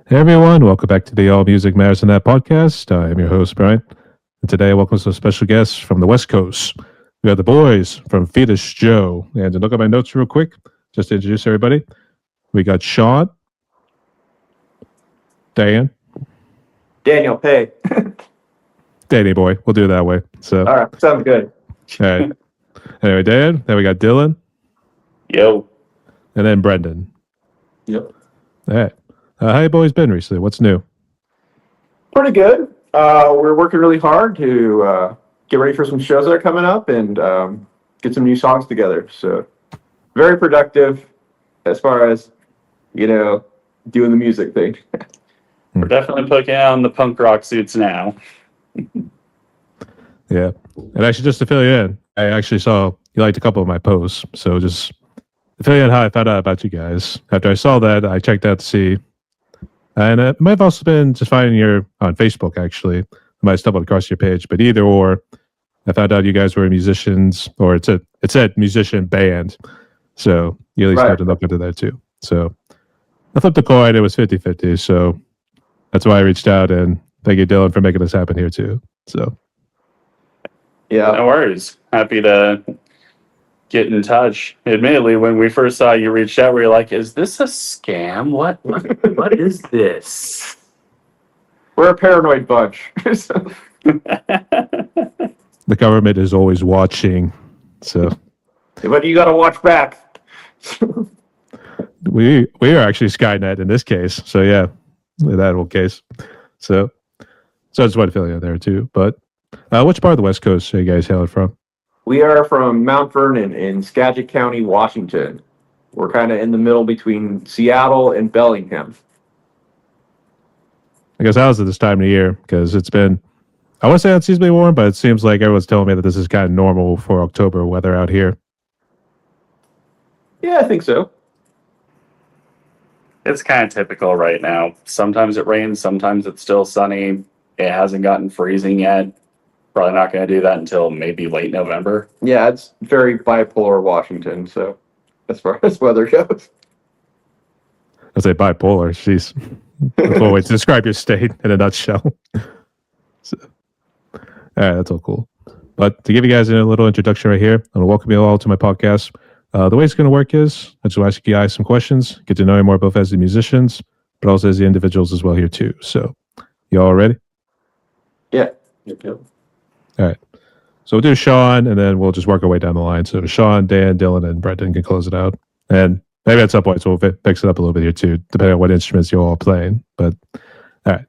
Hey everyone, welcome back to the All Music Matters in That podcast. I am your host, Brian. And today I welcome some special guests from the West Coast. We have the boys from Fetus, Joe. And to look at my notes real quick, just to introduce everybody, we got Shawn, Dan, Daniel, hey. Danny boy. We'll do it that way. So, All right, sounds good. all right. Anyway, Dan, then we got Dillon, Yo. and then Brendan. Yep. All right. How you boys been recently? What's new? Pretty good. We're working really hard to get ready for some shows that are coming up and get some new songs together. So, very productive as far as, doing the music thing. We're definitely putting on the punk rock suits now. Yeah. And actually, just to fill you in, I actually saw you liked a couple of my posts. So just to fill you in how I found out about you guys. After I saw that, I checked out to see. And it might have also been just finding your on Facebook, actually. I might have stumbled across your page, but either or, I found out you guys were musicians, or it said musician band. So you at least started to look into that too. So I flipped the coin, it was 50-50. So that's why I reached out, and thank you, Dillon, for making this happen here too. So Yeah. No worries. Happy to get in touch. Admittedly, when we first saw you reached out, we were like, is this a scam? What is this? We're a paranoid bunch. So, the government is always watching. So but you got to watch back. we are actually Skynet in this case. So yeah, in that whole case. So I just want to fill you in there too. But which part of the West Coast are you guys hailing from? We are from Mount Vernon in Skagit County, Washington. We're kind of in the middle between Seattle and Bellingham. I guess how's it this time of year? Because it's been, I want to say unseasonably warm, but it seems like everyone's telling me that this is kind of normal for October weather out here. Yeah, I think so. It's kind of typical right now. Sometimes it rains, sometimes it's still sunny. It hasn't gotten freezing yet. Probably not going to do that until maybe late November. Yeah, it's very bipolar Washington, so as far as weather goes. I say bipolar. Jeez. That's one way to describe your state in a nutshell. So, all right, that's all cool. But to give you guys a little introduction right here, I'm going to welcome you all to my podcast. The way it's going to work is I just want to ask you guys some questions, get to know you more both as the musicians, but also as the individuals as well here too. So, you all ready? Yeah. All right. So we'll do Shawn, and then we'll just work our way down the line. So Shawn, Dan, Dillon, and Brendan can close it out. And maybe at some point we'll fix it up a little bit here too, depending on what instruments you're all playing. But all right.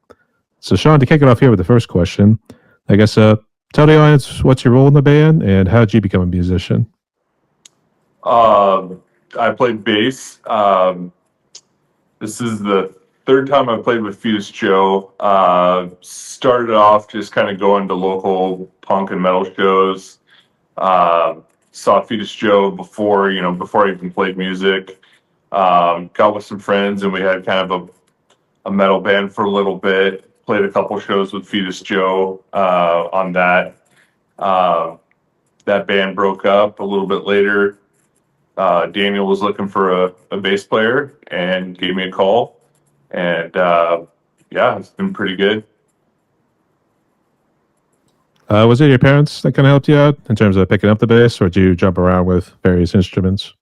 So Shawn, to kick it off here with the first question, I guess tell the audience what's your role in the band and how did you become a musician? I played bass. This is the third time I played with Fetus Joe. Started off just kind of going to local punk and metal shows. Saw Fetus Joe before I even played music. Got with some friends and we had kind of a metal band for a little bit. Played a couple shows with Fetus Joe on that. That band broke up a little bit later. Daniel was looking for a bass player and gave me a call. And it's been pretty good. Was it your parents that kind of helped you out in terms of picking up the bass, or did you jump around with various instruments?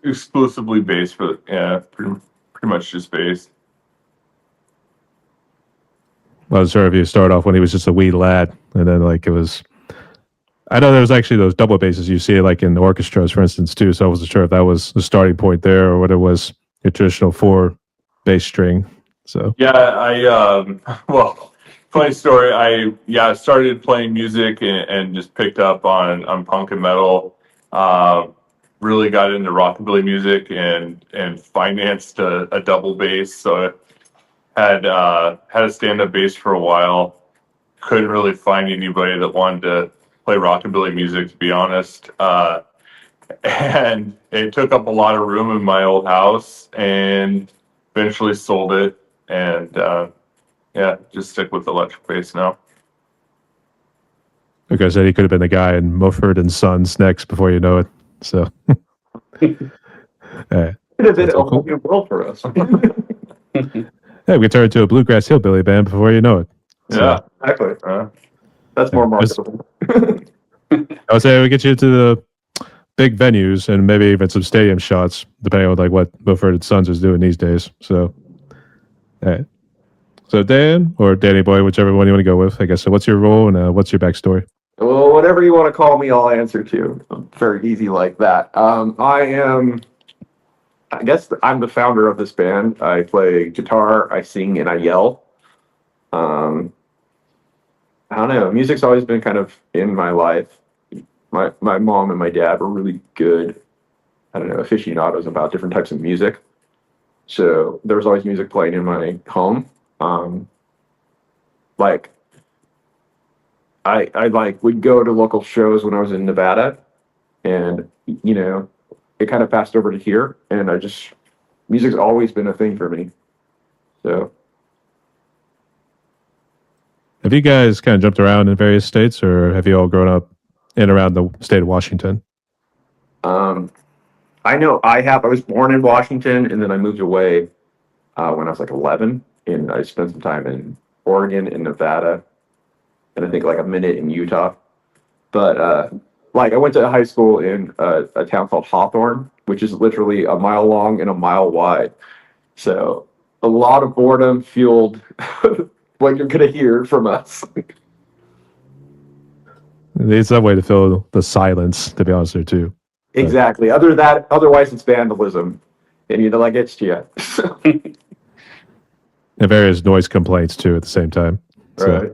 Exclusively bass, but yeah, pretty much just bass. I was sure if you start off when he was just a wee lad, and then like it was. I know there was actually those double basses you see like in orchestras, for instance, too. So I wasn't sure if that was the starting point there or what it was. Your traditional 4 bass string. So yeah, funny story. I started playing music and just picked up on punk and metal. Really got into rockabilly music and financed a double bass. So I had a stand-up bass for a while. Couldn't really find anybody that wanted to play rockabilly music, to be honest. And it took up a lot of room in my old house, and eventually sold it. And just stick with electric bass now. like I said, he could have been the guy in Mumford and Sons next before you know it. So, all right. Could have been a whole new world for us. Hey, we turn into a bluegrass hillbilly band before you know it. So, Yeah. Exactly. That's more marketable. I would say we get you to the big venues and maybe even some stadium shots, depending on like what Milford Sons is doing these days. So, all right. So Dan or Danny Boy, whichever one you want to go with, I guess. So what's your role and what's your backstory? Well, whatever you want to call me, I'll answer to. I'm very easy like that. I guess I'm the founder of this band. I play guitar, I sing, and I yell. Um, I don't know. Music's always been kind of in my life. My mom and my dad were really good, I don't know, aficionados about different types of music. So there was always music playing in my home. Like I like would go to local shows when I was in Nevada, and it kind of passed over to here, and music's always been a thing for me. So Have you guys kind of jumped around in various states, or have you all grown up in and around the state of Washington? I know I was born in Washington, and then I moved away when I was like 11, and I spent some time in Oregon and Nevada, and I think like a minute in Utah. But like I went to high school in a town called Hawthorne, which is literally a mile long and a mile wide. So a lot of boredom fueled what you're gonna hear from us. It's that way to fill the silence, to be honest, there too. Exactly. Otherwise it's vandalism, and that gets to you. And various noise complaints too at the same time. So, Right.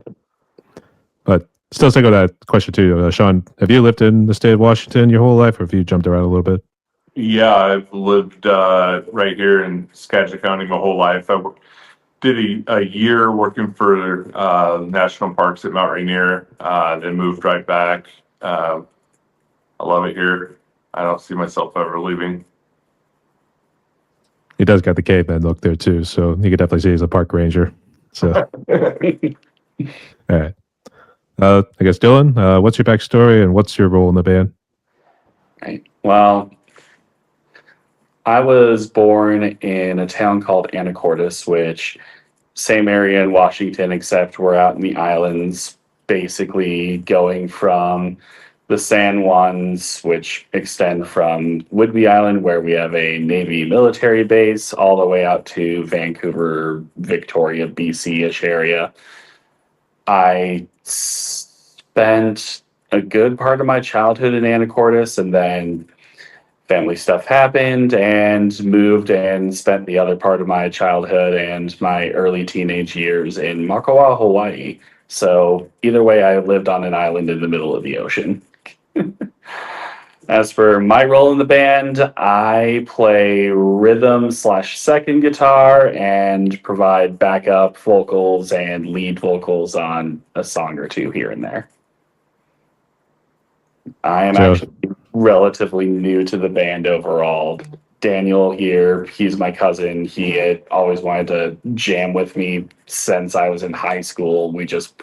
but still stick with that question too. Shawn, have you lived in the state of Washington your whole life, or have you jumped around a little bit? Yeah, I've lived right here in Skagit County my whole life. Did a year working for national parks at Mount Rainier, then moved right back. I love it here. I don't see myself ever leaving. He does got the caveman look there too, so you could definitely see he's a park ranger. So, all right. I guess Dillon, what's your backstory and what's your role in the band? Right. Well, I was born in a town called Anacortes, which same area in Washington, except we're out in the islands, basically going from the San Juans, which extend from Whidbey Island, where we have a Navy military base, all the way out to Vancouver, Victoria, BC-ish area. I spent a good part of my childhood in Anacortes, and then family stuff happened and moved and spent the other part of my childhood and my early teenage years in Makawa, Hawaii. So either way, I lived on an island in the middle of the ocean. As for my role in the band, I play rhythm/second guitar and provide backup vocals and lead vocals on a song or two here and there. I am actually relatively new to the band overall. Daniel here, he's my cousin. He had always wanted to jam with me since I was in high school. We just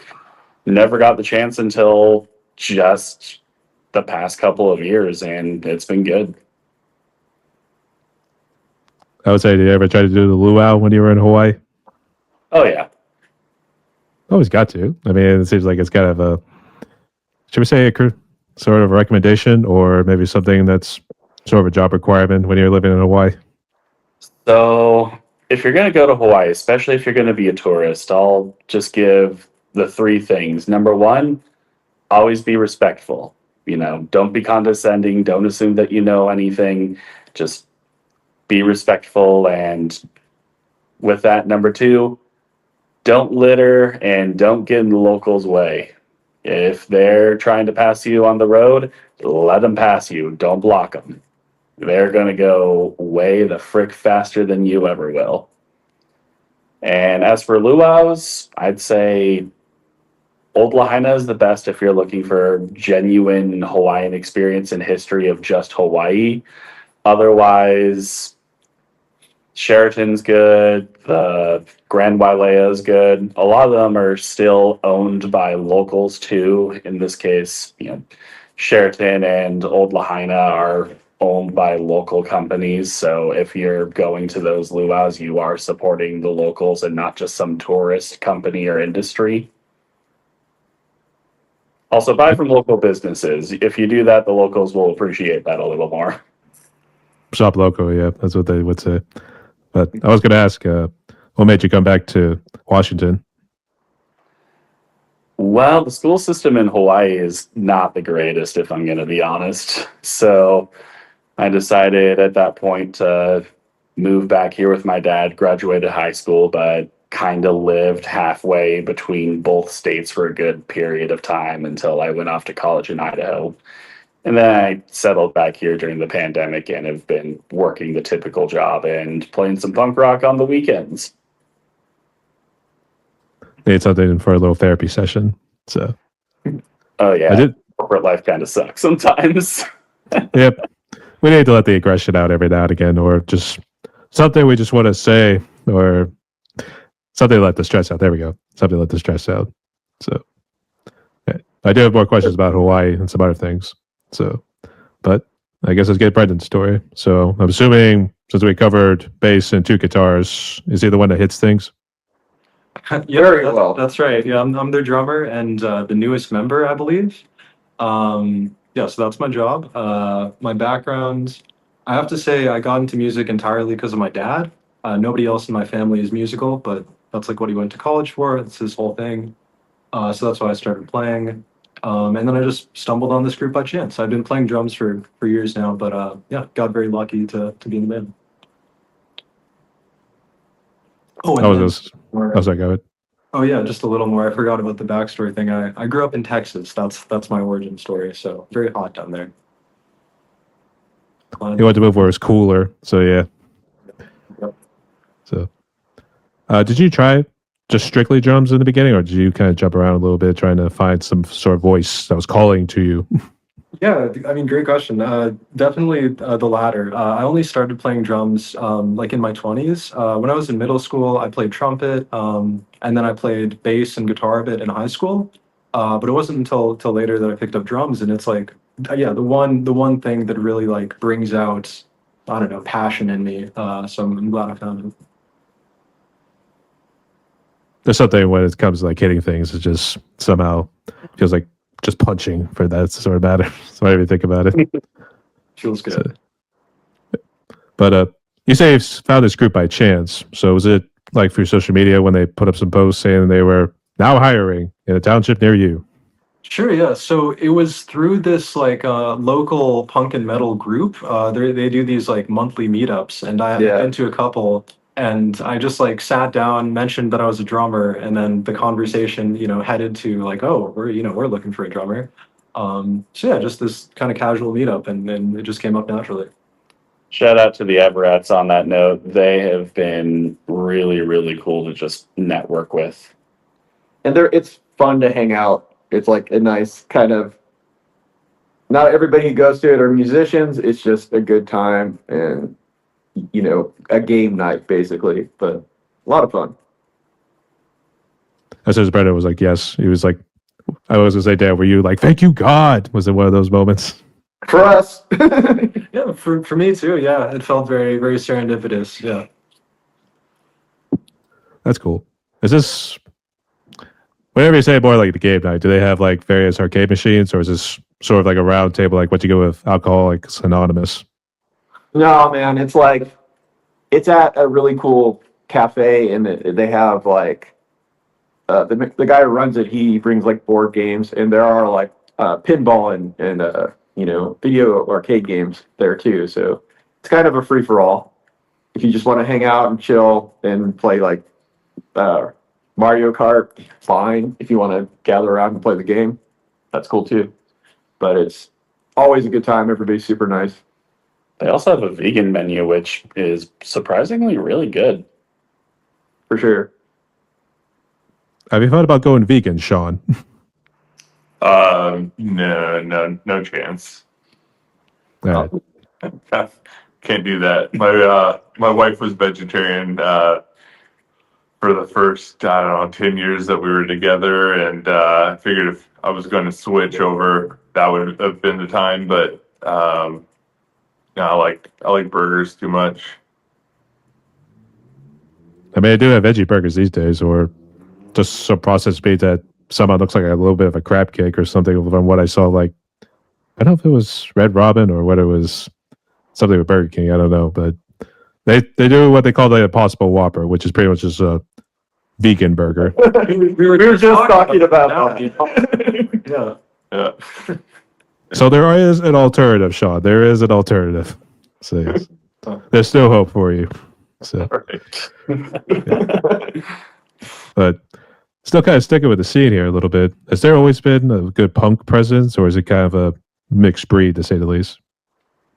never got the chance until just the past couple of years, and it's been good. I would say, did you ever try to do the luau when you were in Hawaii? Oh, yeah. Always got to. I mean, it seems like it's kind of a, should we say, sort of a recommendation or maybe something that's sort of a job requirement when you're living in Hawaii? So, if you're going to go to Hawaii, especially if you're going to be a tourist, I'll just give the three things. Number one, always be respectful. Don't be condescending. Don't assume that you know anything. Just be respectful. And with that, number two, don't litter and don't get in the locals' way. If they're trying to pass you on the road, let them pass you. Don't block them. They're going to go way the frick faster than you ever will. And as for luau's, I'd say Old Lahaina is the best if you're looking for genuine Hawaiian experience and history of just Hawaii. Otherwise, Sheraton's good. The Grand Wailea is good. A lot of them are still owned by locals too. In this case, Sheraton and Old Lahaina are owned by local companies. So if you're going to those luau's, you are supporting the locals and not just some tourist company or industry. Also, buy from local businesses. If you do that, the locals will appreciate that a little more. Shop local, yeah, that's what they would say. But I was going to ask, what made you come back to Washington? Well, the school system in Hawaii is not the greatest, if I'm going to be honest. So I decided at that point to move back here with my dad, graduated high school, but kind of lived halfway between both states for a good period of time until I went off to college in Idaho. And then I settled back here during the pandemic and have been working the typical job and playing some punk rock on the weekends. Need something for a little therapy session. So, Oh, yeah. I did. Corporate life kind of sucks sometimes. Yep. We need to let the aggression out every now and again, or just something we just want to say, or something to let the stress out. There we go. Something to let the stress out. So, yeah. I do have more questions about Hawaii and some other things. So, but I guess let's get Brendan's story. So, I'm assuming since we covered bass and 2 guitars, is he the one that hits things? Yeah, Very well. That's right. Yeah, I'm their drummer and the newest member, I believe. Yeah, so that's my job. My background, I have to say, I got into music entirely because of my dad. Nobody else in my family is musical, but that's like what he went to college for. That's his whole thing. So that's why I started playing. And then I just stumbled on this group by chance. I've been playing drums for years now, but yeah, got very lucky to be in the band. Oh, and I then- was like, go ahead. Oh yeah, just a little more. I forgot about the backstory thing. I grew up in Texas. That's my origin story. So very hot down there. He wanted to move where it's cooler. So, yeah. Yep. So, did you try just strictly drums in the beginning, or did you kind of jump around a little bit trying to find some sort of voice that was calling to you? Yeah, I mean, great question. Definitely the latter. I only started playing drums like in my 20s. When I was in middle school, I played trumpet, and then I played bass and guitar a bit in high school. But it wasn't until later that I picked up drums, and it's like, yeah, the one thing that really like brings out, I don't know, passion in me. So I'm glad I found it. There's something when it comes to like hitting things, it just somehow feels like just punching for that sort of matter. So whatever you think about it. Feels good. But you say you found this group by chance. So was it like through social media when they put up some posts saying they were now hiring in a township near you? Sure, yeah. So it was through this like local punk and metal group. They do these like monthly meetups, and I had Yeah. been to a couple, and I just like sat down, mentioned that I was a drummer, and then the conversation, headed to like, oh, we're looking for a drummer. So yeah, just this kind of casual meetup, and it just came up naturally. Shout out to the Everetts on that note. They have been really, really cool to just network with. And it's fun to hang out. It's like a nice kind of, not everybody who goes to it are musicians. It's just a good time and, a game night basically, but a lot of fun. As soon as Brendan was like, yes, he was like, I was going to say, Dad, were you like, thank you, God? Was it one of those moments? For us. Yeah, for me too. Yeah, it felt very, very serendipitous. Yeah. That's cool. Is this, whenever you say more like the game night, do they have like various arcade machines, or is this sort of like a round table, like what you go with Alcoholics Anonymous? No, man, it's like, it's at a really cool cafe, and they have like, the guy who runs it, he brings like board games, and there are like pinball and video arcade games there too. So it's kind of a free for all. If you just want to hang out and chill and play like Mario Kart, fine. If you want to gather around and play the game, that's cool too. But it's always a good time. Everybody's super nice. They also have a vegan menu, which is surprisingly really good. For sure. Have you thought about going vegan, Shawn? No chance. Yeah. Can't do that. My wife was vegetarian for the first, I don't know, 10 years that we were together, and I figured if I was going to switch over, that would have been the time. But I like burgers too much. I mean, I do have veggie burgers these days, or just some processed meat that somehow looks like a little bit of a crab cake or something from what I saw. Like, I don't know if it was Red Robin or whether it was something with Burger King. I don't know, but they do what they call the Impossible Whopper, which is pretty much just a vegan burger. We were just talking about that. Yeah. So there is an alternative, Shawn. There is an alternative. So yes. There's still hope for you. So, but still kind of sticking with the scene here a little bit. Has there always been a good punk presence, or is it kind of a mixed breed, to say the least?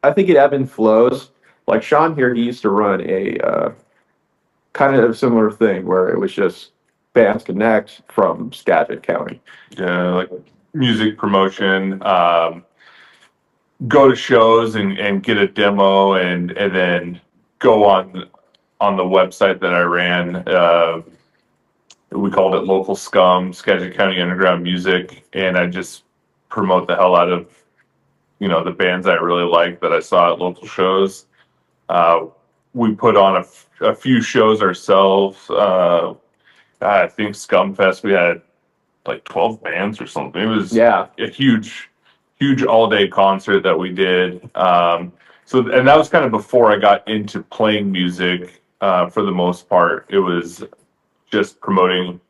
I think it ebb and flows. Like Shawn here, he used to run a kind of similar thing where it was just bands connect from Skagit County. Yeah, like music promotion, go to shows and get a demo and then go on the website that I ran. We called it Local Scum, Skagit County Underground Music, and I just promote the hell out of the bands I really like that I saw at local shows. We put on a few shows ourselves. I think Scumfest, we had like 12 bands or something. It was a huge all-day concert that we did. And that was kind of before I got into playing music. For the most part, it was just promoting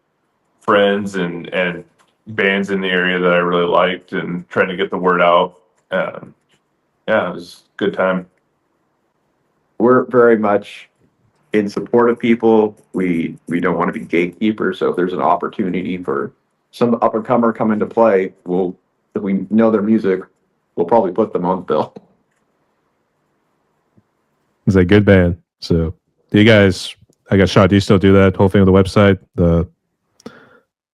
friends and bands in the area that I really liked and trying to get the word out. It was a good time. We're very much in support of people. We don't want to be gatekeepers. So if there's an opportunity for some up and comer come into play, if we know their music, we'll probably put them on the bill. It's a good band. So do you guys, I guess, Shawn, do you still do that whole thing on the website? I'm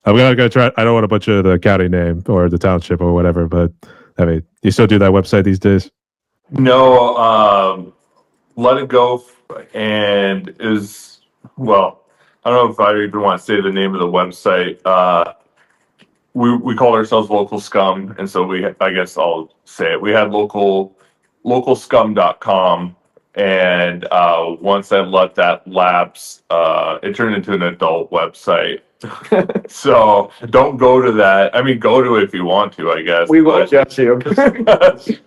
gonna go try. I don't want to butcher the county name or the township or whatever, but I mean, do you still do that website these days? No, let it go. And is, well, I don't know if I even want to say the name of the website. We called ourselves Local Scum, and so I guess I'll say it. We had localscum.com, and once I let that lapse, it turned into an adult website. So don't go to that. I mean, go to it if you want to, I guess. We will judge you.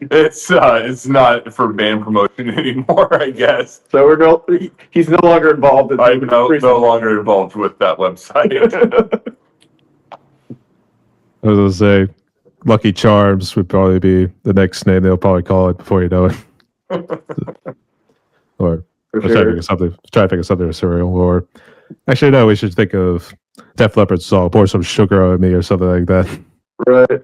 It's not for band promotion anymore, I guess. So he's no longer involved. I'm no longer involved with that website. I was gonna say, Lucky Charms would probably be the next name they'll probably call it before you know it. Or For try to think of something. Try to think of something surreal. Or actually, no, we should think of Def Leppard's song "Pour Some Sugar on Me" or something like that. Right.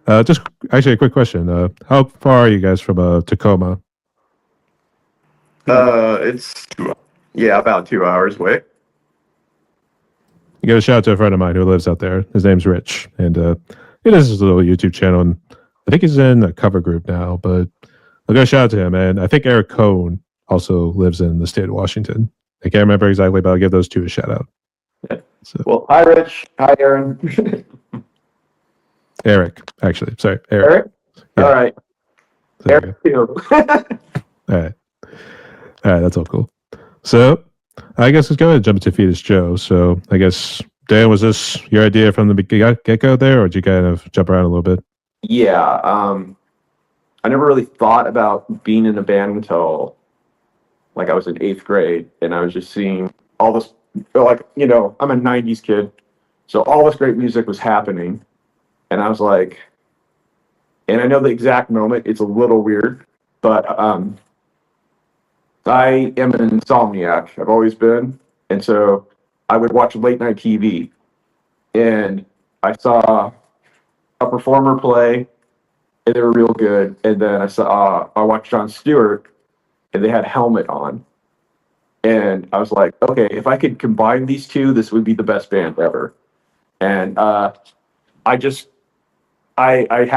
Yeah. Just actually a quick question. How far are you guys from Tacoma? It's about 2 hours away. You got a shout out to a friend of mine who lives out there. His name's Rich, and he does his little YouTube channel. And I think he's in a cover group now, but I'll go shout out to him. And I think Eric Cohn also lives in the state of Washington. I can't remember exactly, but I'll give those two a shout out. Yeah. So, Well, hi, Rich. Hi, Aaron. Eric, actually. Sorry, Eric. Yeah. All right. There you Eric, too. All right. That's all cool. So, I guess let's go ahead and jump into Fetus Joe. So, I guess, Dan, was this your idea from the get-go there, or did you kind of jump around a little bit? Yeah. I never really thought about being in a band until, like, I was in 8th grade, and I was just seeing all this, like, I'm a 90s kid, so all this great music was happening, and I was like, and I know the exact moment, it's a little weird, but I am an insomniac. I've always been. And so I would watch late night TV, and I saw a performer play, and they were real good. And then I watched Jon Stewart, and they had Helmet on. And I was like, okay, if I could combine these two, this would be the best band ever. And I had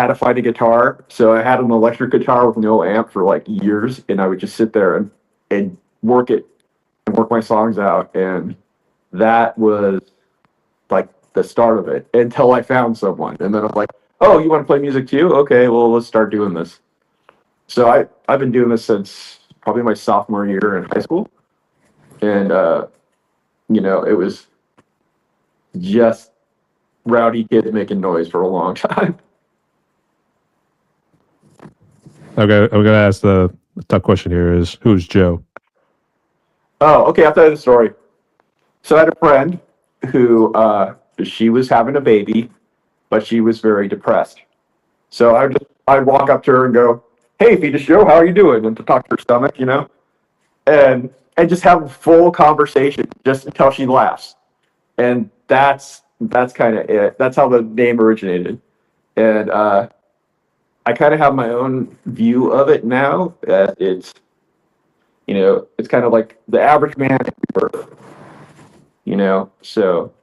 to find a guitar. So I had an electric guitar with no amp for like years, and I would just sit there and work it and work my songs out. And that was like the start of it until I found someone. And then I was like, oh, you want to play music too? Okay, well, let's start doing this. So I've been doing this since probably my sophomore year in high school, and it was just rowdy kids making noise for a long time. Okay, I'm gonna ask the tough question here: is who's Joe? Oh, okay. I'll tell you the story. So I had a friend who she was having a baby, but she was very depressed. So I'd walk up to her and go, "Hey, Fetus Joe, how are you doing?" And to talk to her stomach, and just have a full conversation just until she laughs. And that's kind of it. That's how the name originated. And I kind of have my own view of it now. It's kind of like the average man at birth. So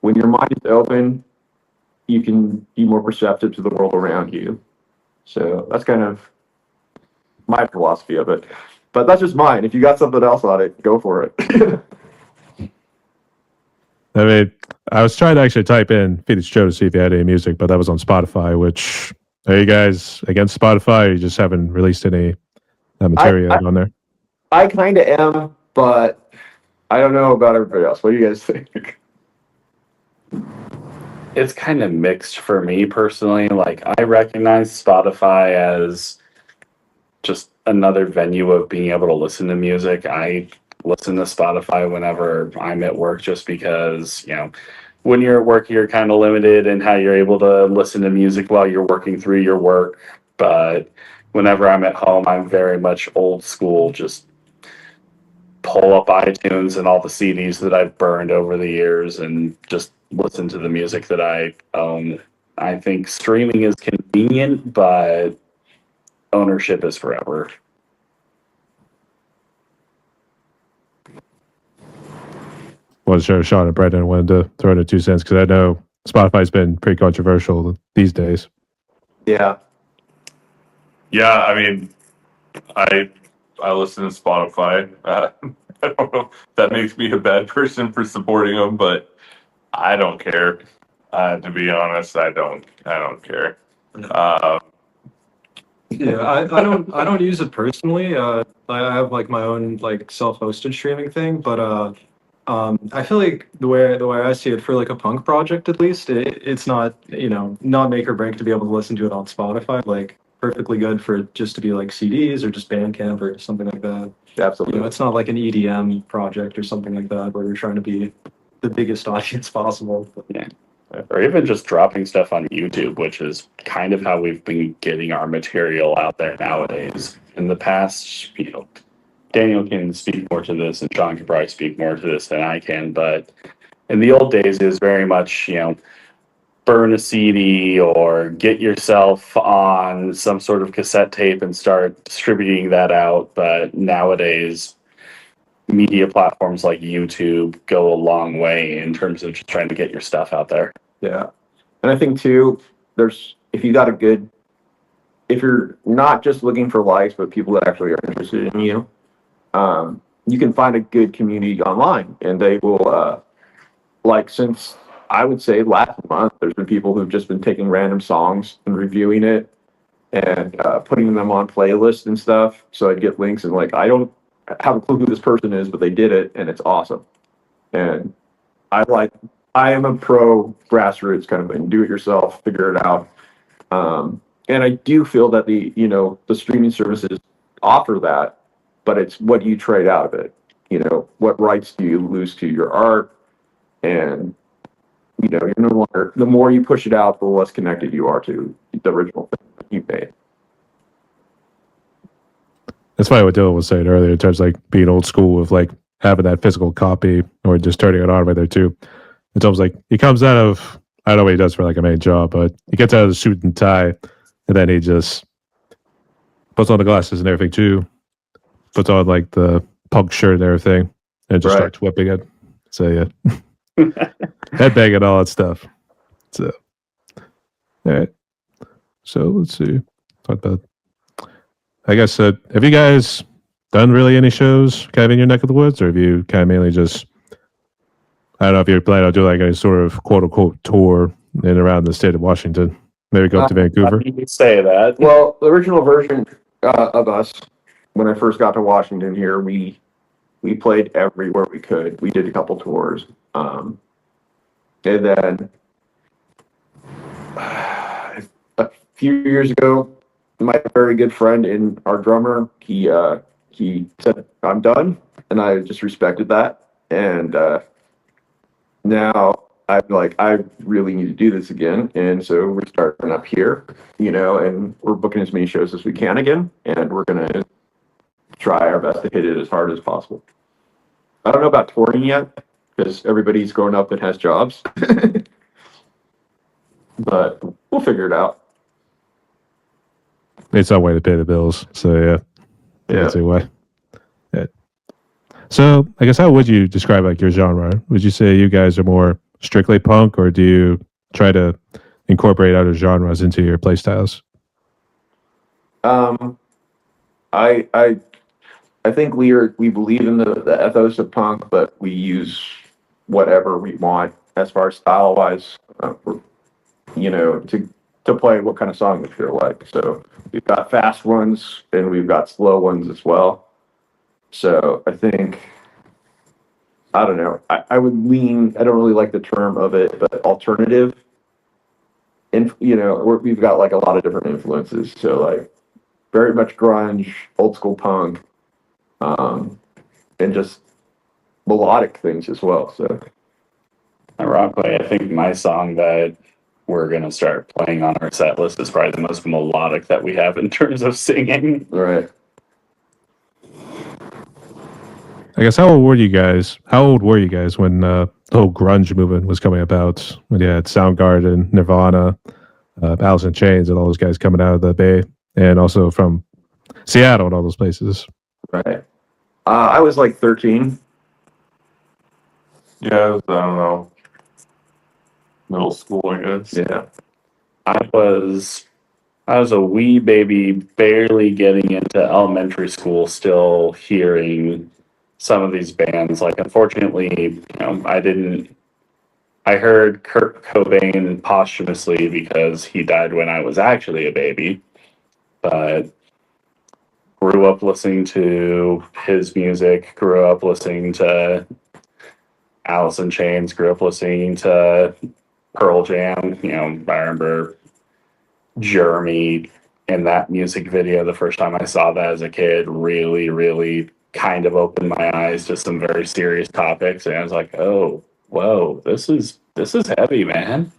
when your mind is open, you can be more perceptive to the world around you. So that's kind of my philosophy of it. But that's just mine. If you got something else on it, go for it. I mean, I was trying to actually type in Fetus Joe to see if you had any music, but that was on Spotify. Which are you guys against Spotify, or you just haven't released any material on there? I kind of am, but I don't know about everybody else. What do you guys think? It's kind of mixed for me personally. Like, I recognize Spotify as just another venue of being able to listen to music. I listen to Spotify whenever I'm at work just because, when you're at work, you're kind of limited in how you're able to listen to music while you're working through your work. But whenever I'm at home, I'm very much old school, just pull up iTunes and all the CDs that I've burned over the years and just listen to the music that I own. I think streaming is convenient, but ownership is forever. Wasn't sure if Shawn and Brendan wanted to throw in their 2 cents, because I know Spotify's been pretty controversial these days. Yeah. Yeah, I mean, I listen to Spotify. I don't know if that makes me a bad person for supporting them, but I don't care. To be honest, I don't care. Yeah, I don't use it personally. I have like my own like self-hosted streaming thing, but I feel like the way I see it, for like a punk project at least, it's not not make or break to be able to listen to it on Spotify. Like perfectly good for it just to be like CDs or just Bandcamp or something like that. Absolutely. It's not like an EDM project or something like that where you're trying to be the biggest audience possible. Yeah. Or even just dropping stuff on YouTube, which is kind of how we've been getting our material out there nowadays. In the past, Daniel can speak more to this, and Shawn can probably speak more to this than I can. But in the old days, it was very much, burn a CD or get yourself on some sort of cassette tape and start distributing that out. But nowadays, media platforms like YouTube go a long way in terms of just trying to get your stuff out there. Yeah. And I think too, if you're not just looking for likes, but people that actually are interested in you, you can find a good community online, and they will, since I would say last month, there's been people who've just been taking random songs and reviewing it and putting them on playlists and stuff. So I'd get links and I don't have a clue who this person is, but they did it, and it's awesome. And I am a pro grassroots kind of thing, do it yourself, figure it out. And I do feel that the streaming services offer that, but it's what you trade out of it. What rights do you lose to your art? And you're no longer, the more you push it out, the less connected you are to the original thing that you made. That's probably what Dillon was saying earlier, in terms of being old school with having that physical copy or just turning it on right there too. It's almost like he comes out of, I don't know what he does for a main job, but he gets out of the suit and tie, and then he just puts on the glasses and everything too, puts on the punk shirt and everything, and just starts whipping it. So yeah, headbang and all that stuff. So all right, so let's see. Talk about. I guess, have you guys done really any shows kind of in your neck of the woods, or have you kind of mainly just, I don't know if you're planning on doing any sort of quote unquote tour in around the state of Washington? Maybe go up to Vancouver? You could say that. Well, the original version of us. When I first got to Washington here, we played everywhere we could. We did a couple tours, and then a few years ago, my very good friend and our drummer, he said, "I'm done," and I just respected that. And now I'm like, I really need to do this again, and so we're starting up here, and we're booking as many shows as we can again, and we're gonna try our best to hit it as hard as possible. I don't know about touring yet because everybody's grown up and has jobs, but we'll figure it out. It's some way to pay the bills. So yeah, Yeah. that's a way. Yeah. So I guess how would you describe like your genre? Would you say you guys are more strictly punk, or do you try to incorporate other genres into your play styles? I think we believe in the ethos of punk, but we use whatever we want as far as style wise, to play what kind of song we feel like. So we've got fast ones and we've got slow ones as well. So I think I don't know. I would lean. I don't really like the term of it, but alternative. And we've got like a lot of different influences. So like very much grunge, old school punk, and just melodic things as well. So Ironically, I think my song that we're gonna start playing on our set list is probably the most melodic that we have in terms of singing. all right. I guess how old were you guys? How old were you guys when the whole grunge movement was coming about? When you had Soundgarden, Nirvana, Alice in Chains, and all those guys coming out of the Bay, and also from Seattle and all those places. Right. I was like 13. Yeah, I don't know, middle school, I guess. Yeah. I was a wee baby, barely getting into elementary school, still hearing some of these bands. Like, unfortunately, I heard Kurt Cobain posthumously because he died when I was actually a baby, but grew up listening to his music, grew up listening to Alice in Chains, grew up listening to Pearl Jam. I remember Jeremy in that music video. The first time I saw that as a kid really, really kind of opened my eyes to some very serious topics. And I was like, oh, whoa, this is heavy, man.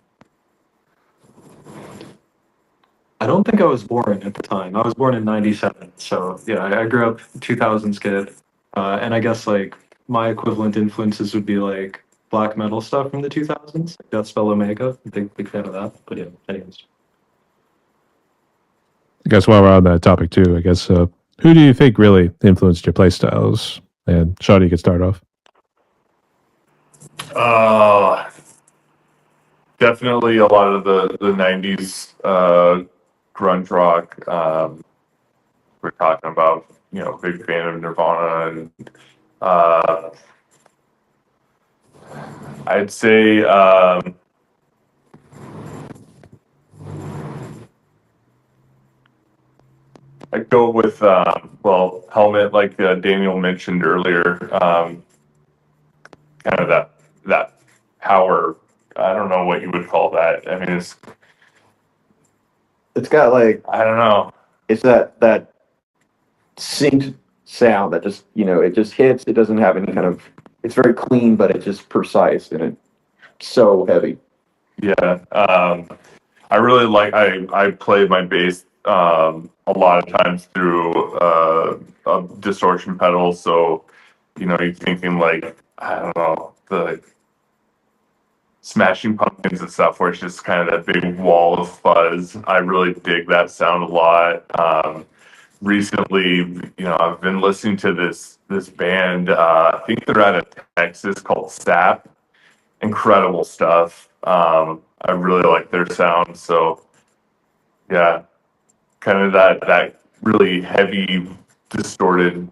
I don't think I was born at the time. I was born in '97, so yeah, I grew up 2000s kid, and I guess like my equivalent influences would be like black metal stuff from the 2000s, like Death Spell Omega. Big fan of that. But yeah, anyways. I guess while we're on that topic too, I guess who do you think really influenced your play styles? And Shawn, you could start off. Definitely a lot of the '90s grunge rock. We're talking about, big fan of Nirvana, and I'd say I'd go with Helmet, like Daniel mentioned earlier. Kind of that power. I don't know what you would call that. I mean, It's got like I don't know. it's that synced sound that just it just hits. It doesn't have any kind of. It's very clean, but it's just precise and it's so heavy. Yeah. I really like. I play my bass a lot of times through a distortion pedal. So, you're thinking like, I don't know, the Smashing Pumpkins and stuff, where it's just kind of that big wall of fuzz. I really dig that sound a lot. Recently, I've been listening to this band. I think they're out of Texas, called Sap. Incredible stuff. I really like their sound. So yeah, kind of that really heavy, distorted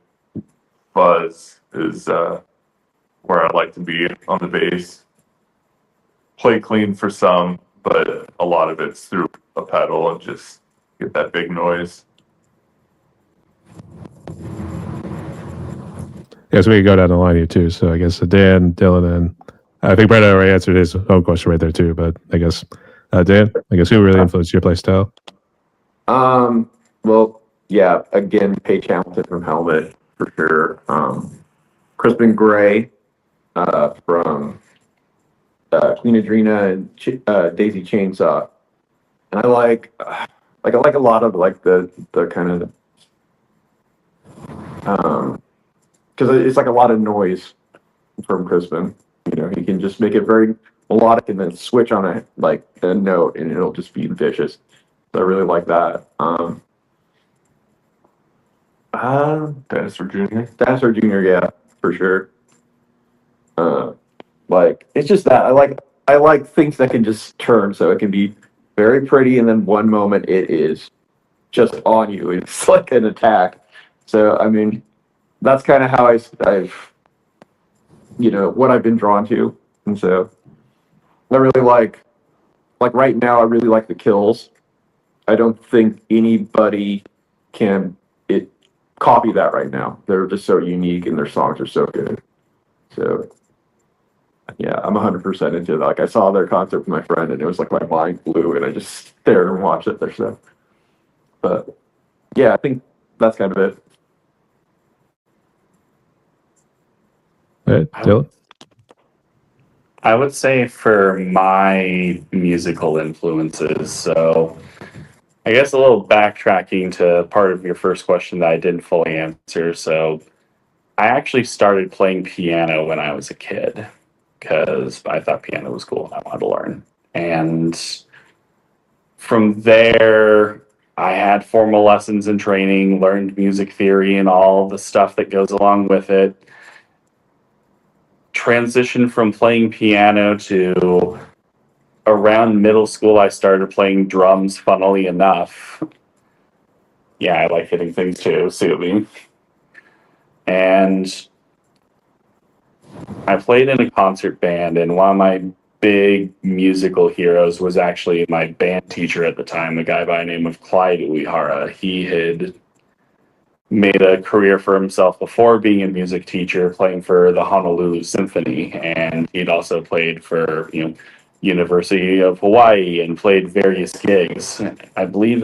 fuzz is where I like to be on the bass. Play clean for some, but a lot of it's through a pedal and just get that big noise. Yes, we can go down the line here too. So I guess Dan, Dillon, and I think Brett already answered his own question right there too. But I guess Dan, I guess who really influenced your play style? Well, yeah, again, Paige Hamilton from Helmet for sure. Crispin Gray from Queen Adrena and Daisy Chainsaw, and I like a lot of like the kind of because it's like a lot of noise from Crispin. You know, he can just make it very melodic and then switch on a note, and it'll just be vicious. So I really like that. Dinosaur Jr. Dinosaur Jr., yeah, for sure. Like it's just that I like things that can just turn, so it can be very pretty, and then one moment it is just on you. It's like an attack. So I mean, that's kind of how I've what I've been drawn to, and so I really like right now I really like the kills. I don't think anybody can copy that right now. They're just so unique and their songs are so good. So yeah, I'm 100% into that. Like I saw their concert with my friend and it was like my mind blew and I just stared and watched it their stuff. But yeah, I think that's kind of it. All right, Dillon. I would say for my musical influences, so I guess a little backtracking to part of your first question that I didn't fully answer. So I actually started playing piano when I was a kid because I thought piano was cool and I wanted to learn. And from there, I had formal lessons and training, learned music theory and all the stuff that goes along with it. Transitioned from playing piano to around middle school, I started playing drums, funnily enough. Yeah, I like hitting things too, sue me. And I played in a concert band, and one of my big musical heroes was actually my band teacher at the time, a guy by the name of Clyde Uehara. He had made a career for himself before being a music teacher, playing for the Honolulu Symphony, and he'd also played for University of Hawaii and played various gigs. I believe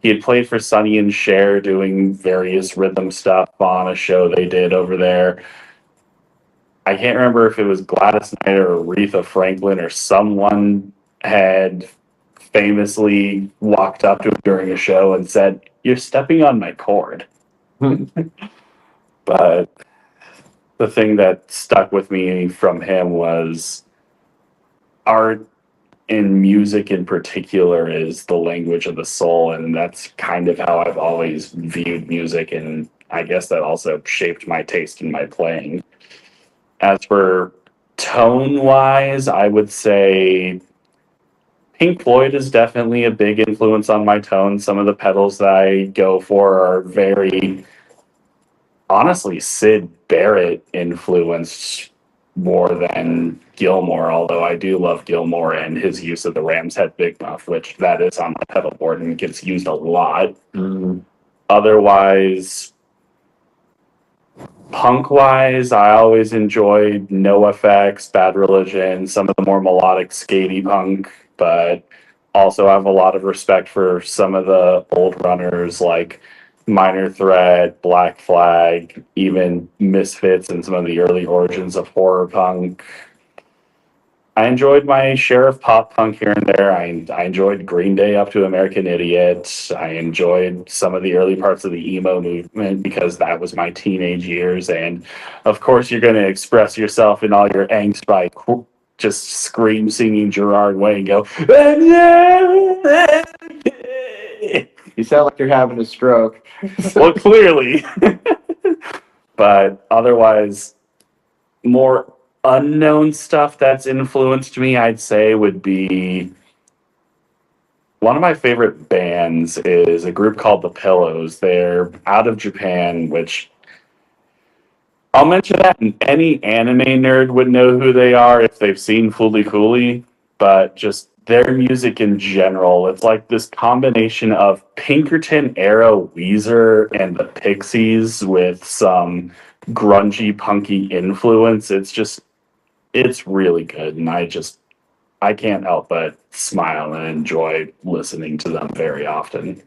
he had played for Sonny and Cher doing various rhythm stuff on a show they did over there. I can't remember if it was Gladys Knight or Aretha Franklin or someone had famously walked up to him during a show and said, "You're stepping on my chord." But the thing that stuck with me from him was art in music in particular is the language of the soul, and that's kind of how I've always viewed music, and I guess that also shaped my taste in my playing. As for tone-wise, I would say Pink Floyd is definitely a big influence on my tone. Some of the pedals that I go for are very, honestly, Sid Barrett influenced more than Gilmour, although I do love Gilmour and his use of the Ram's Head Big Muff, which that is on my pedal board and gets used a lot. Otherwise, punk-wise, I always enjoyed NoFX, Bad Religion, some of the more melodic, skatey punk, but also have a lot of respect for some of the old runners like Minor Threat, Black Flag, even Misfits, and some of the early origins of horror punk. I enjoyed my share of pop punk here and there. I enjoyed Green Day up to American Idiot. I enjoyed some of the early parts of the emo movement because that was my teenage years. And of course, you're going to express yourself in all your angst by just scream singing Gerard Way and go, You sound like you're having a stroke. well, clearly. But otherwise, more unknown stuff that's influenced me, I'd say, would be one of my favorite bands is a group called The Pillows. They're out of Japan, which I'll mention that, and any anime nerd would know who they are if they've seen Fooly Cooly, but just their music in general. It's like this combination of Pinkerton era Weezer and the Pixies with some grungy, punky influence. It's really good. And I can't help but smile and enjoy listening to them very often.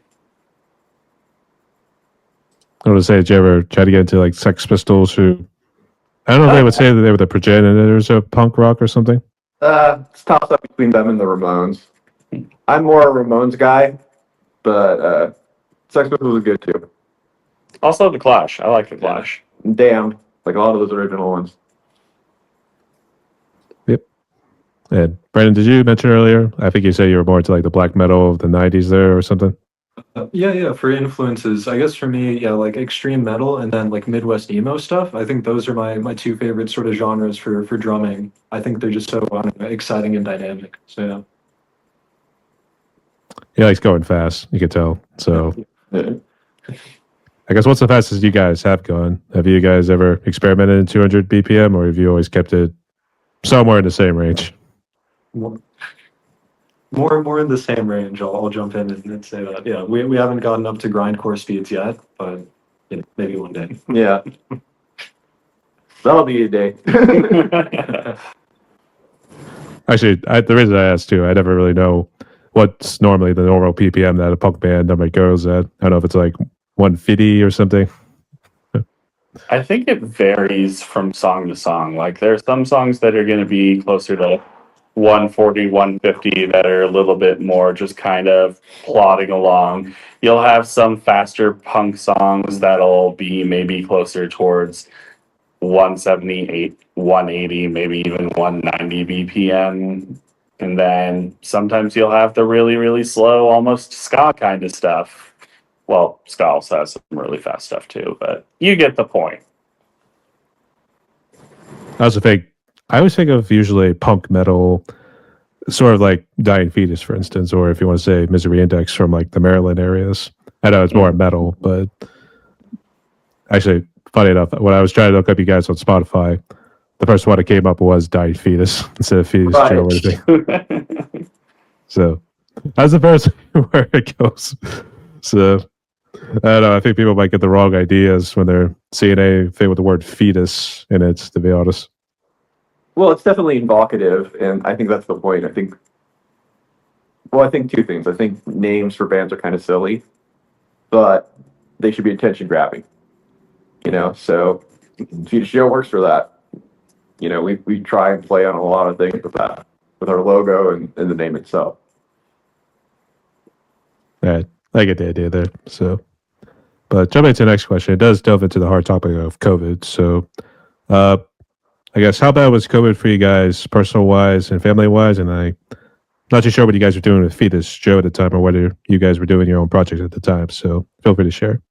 I want to say, did you ever try to get into like Sex Pistols? Who I don't know if they would say that they were the progenitors of punk rock or something. It's toss up between them and the Ramones. I'm more a Ramones guy, but Sex Pistols was good too. Also, The Clash. I like The Clash. Damned, like a lot of those original ones. And Brandon, did you mention earlier? I think you said you were more into like the black metal of the '90s there or something. Yeah. For influences, I guess for me, yeah, like extreme metal and then like Midwest emo stuff. I think those are my two favorite sort of genres for drumming. I think they're just so I don't know, exciting and dynamic. So yeah. He likes going fast. You could tell. So Yeah. I guess what's the fastest you guys have gone? Have you guys ever experimented in 200 BPM, or have you always kept it somewhere in the same range? More in the same range. I'll jump in and say that. Yeah, we haven't gotten up to grindcore speeds yet, but you know, maybe one day. Yeah. That'll be a day. Actually, the reason I asked too, I never really know what's normally the normal PPM that a punk band number goes at. I don't know if it's like 150 or something. I think it varies from song to song. Like there's some songs that are going to be closer to 140, 150 that are a little bit more just kind of plodding along. You'll have some faster punk songs that'll be maybe closer towards 178, 180, maybe even 190 BPM. And then sometimes you'll have the really, really slow, almost ska kind of stuff. Well, ska also has some really fast stuff too, but you get the point. I always think of usually punk metal, sort of like Dying Fetus, for instance, or if you want to say Misery Index from like the Maryland areas. I know it's more metal, but actually, funny enough, when I was trying to look up you guys on Spotify, the first one that came up was Dying Fetus instead of Fetus Right. Joe or anything. So that's the first where it goes. So I don't know. I think people might get the wrong ideas when they're seeing anything with the word fetus in it, to be honest. Well, it's definitely evocative, and I think that's the point. I think two things. I think names for bands are kind of silly, but they should be attention grabbing. You know, so Fetus Joe works for that. You know, we try and play on a lot of things with that, with our logo and the name itself. Right. I get the idea there. So, but jumping to the next question, it does delve into the hard topic of COVID. So, I guess how bad was COVID for you guys, personal wise and family wise? And I'm not too sure what you guys were doing with Fetus Joe at the time, or whether you guys were doing your own projects at the time. So, feel free to share.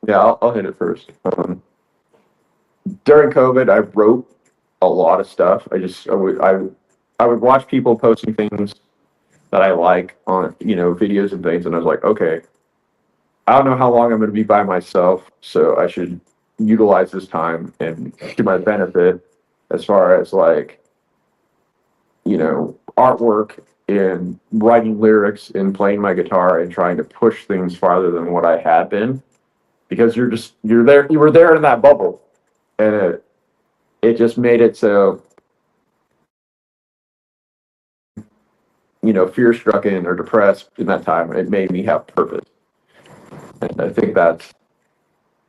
Yeah, I'll hit it first. During COVID, I wrote a lot of stuff. I would watch people posting things that I like on, you know, videos and things, and I was like, okay, I don't know how long I'm going to be by myself, so I should utilize this time and to my benefit as far as like, you know, artwork and writing lyrics and playing my guitar and trying to push things farther than what I had been, because you were there in that bubble, and it just made it so, you know, fear stricken or depressed in that time. It made me have purpose. And I think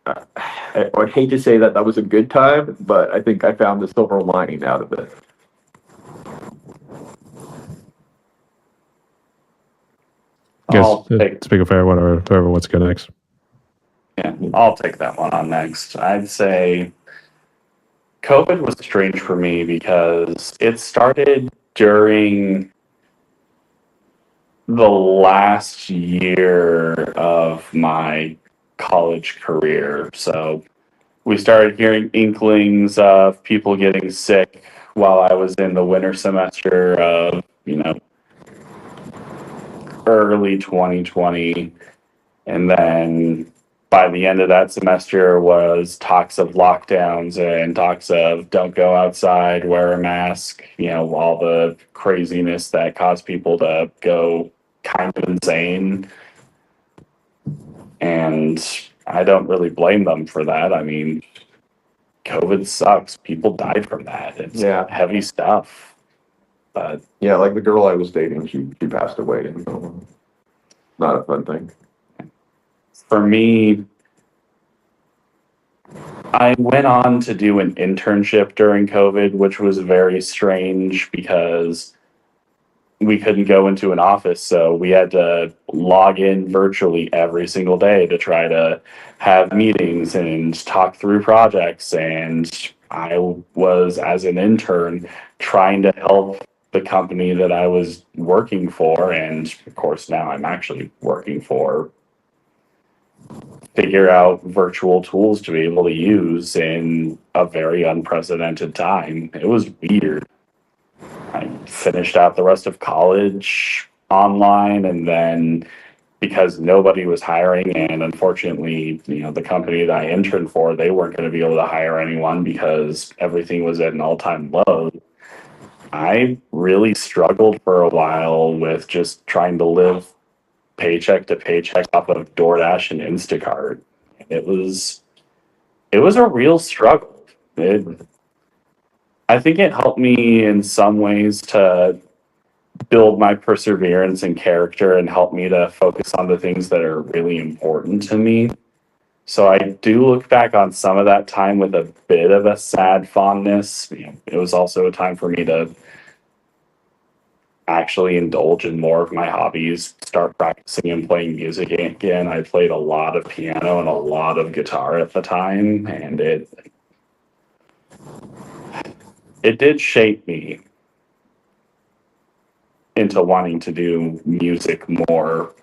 I would hate to say that was a good time, but I think I found the silver lining out of it. Speak a fair one, or whoever wants to go next. Yeah, I'll take that one on next. I'd say COVID was strange for me because it started during the last year of my college career. So we started hearing inklings of people getting sick while I was in the winter semester of, you know, early 2020. And then by the end of that semester was talks of lockdowns and talks of don't go outside, wear a mask, all the craziness that caused people to go kind of insane. And I don't really blame them for that. I mean, COVID sucks. People died from that. It's Yeah. heavy stuff. But Yeah, like the girl I was dating, she passed away, and not a fun thing. for me, I went on to do an internship during COVID, which was very strange because we couldn't go into an office. So we had to log in virtually every single day to try to have meetings and talk through projects. And I was, as an intern, trying to help the company that I was working for. And of course, now I'm actually working for, figure out virtual tools to be able to use in a very unprecedented time. It was weird. I finished out the rest of college online, and then because nobody was hiring, and unfortunately, the company that I interned for, they weren't going to be able to hire anyone because everything was at an all-time low. I really struggled for a while with just trying to live paycheck to paycheck off of DoorDash and Instacart. It was a real struggle. I think it helped me in some ways to build my perseverance and character and help me to focus on the things that are really important to me. So I do look back on some of that time with a bit of a sad fondness. It was also a time for me to actually indulge in more of my hobbies, start practicing and playing music again. I played a lot of piano and a lot of guitar at the time, and it did shape me into wanting to do music more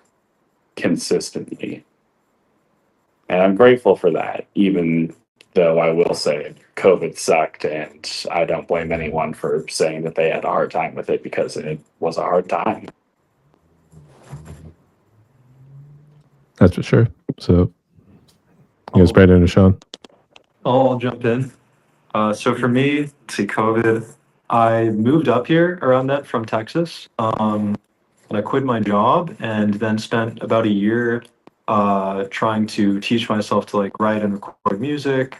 consistently. And I'm grateful for that, even though I will say COVID sucked, and I don't blame anyone for saying that they had a hard time with it because it was a hard time. That's for sure. So, you guys, Brandon and Shawn. I'll jump in. So for me, let's see, COVID, I moved up here around that from Texas. And I quit my job and then spent about a year trying to teach myself to like write and record music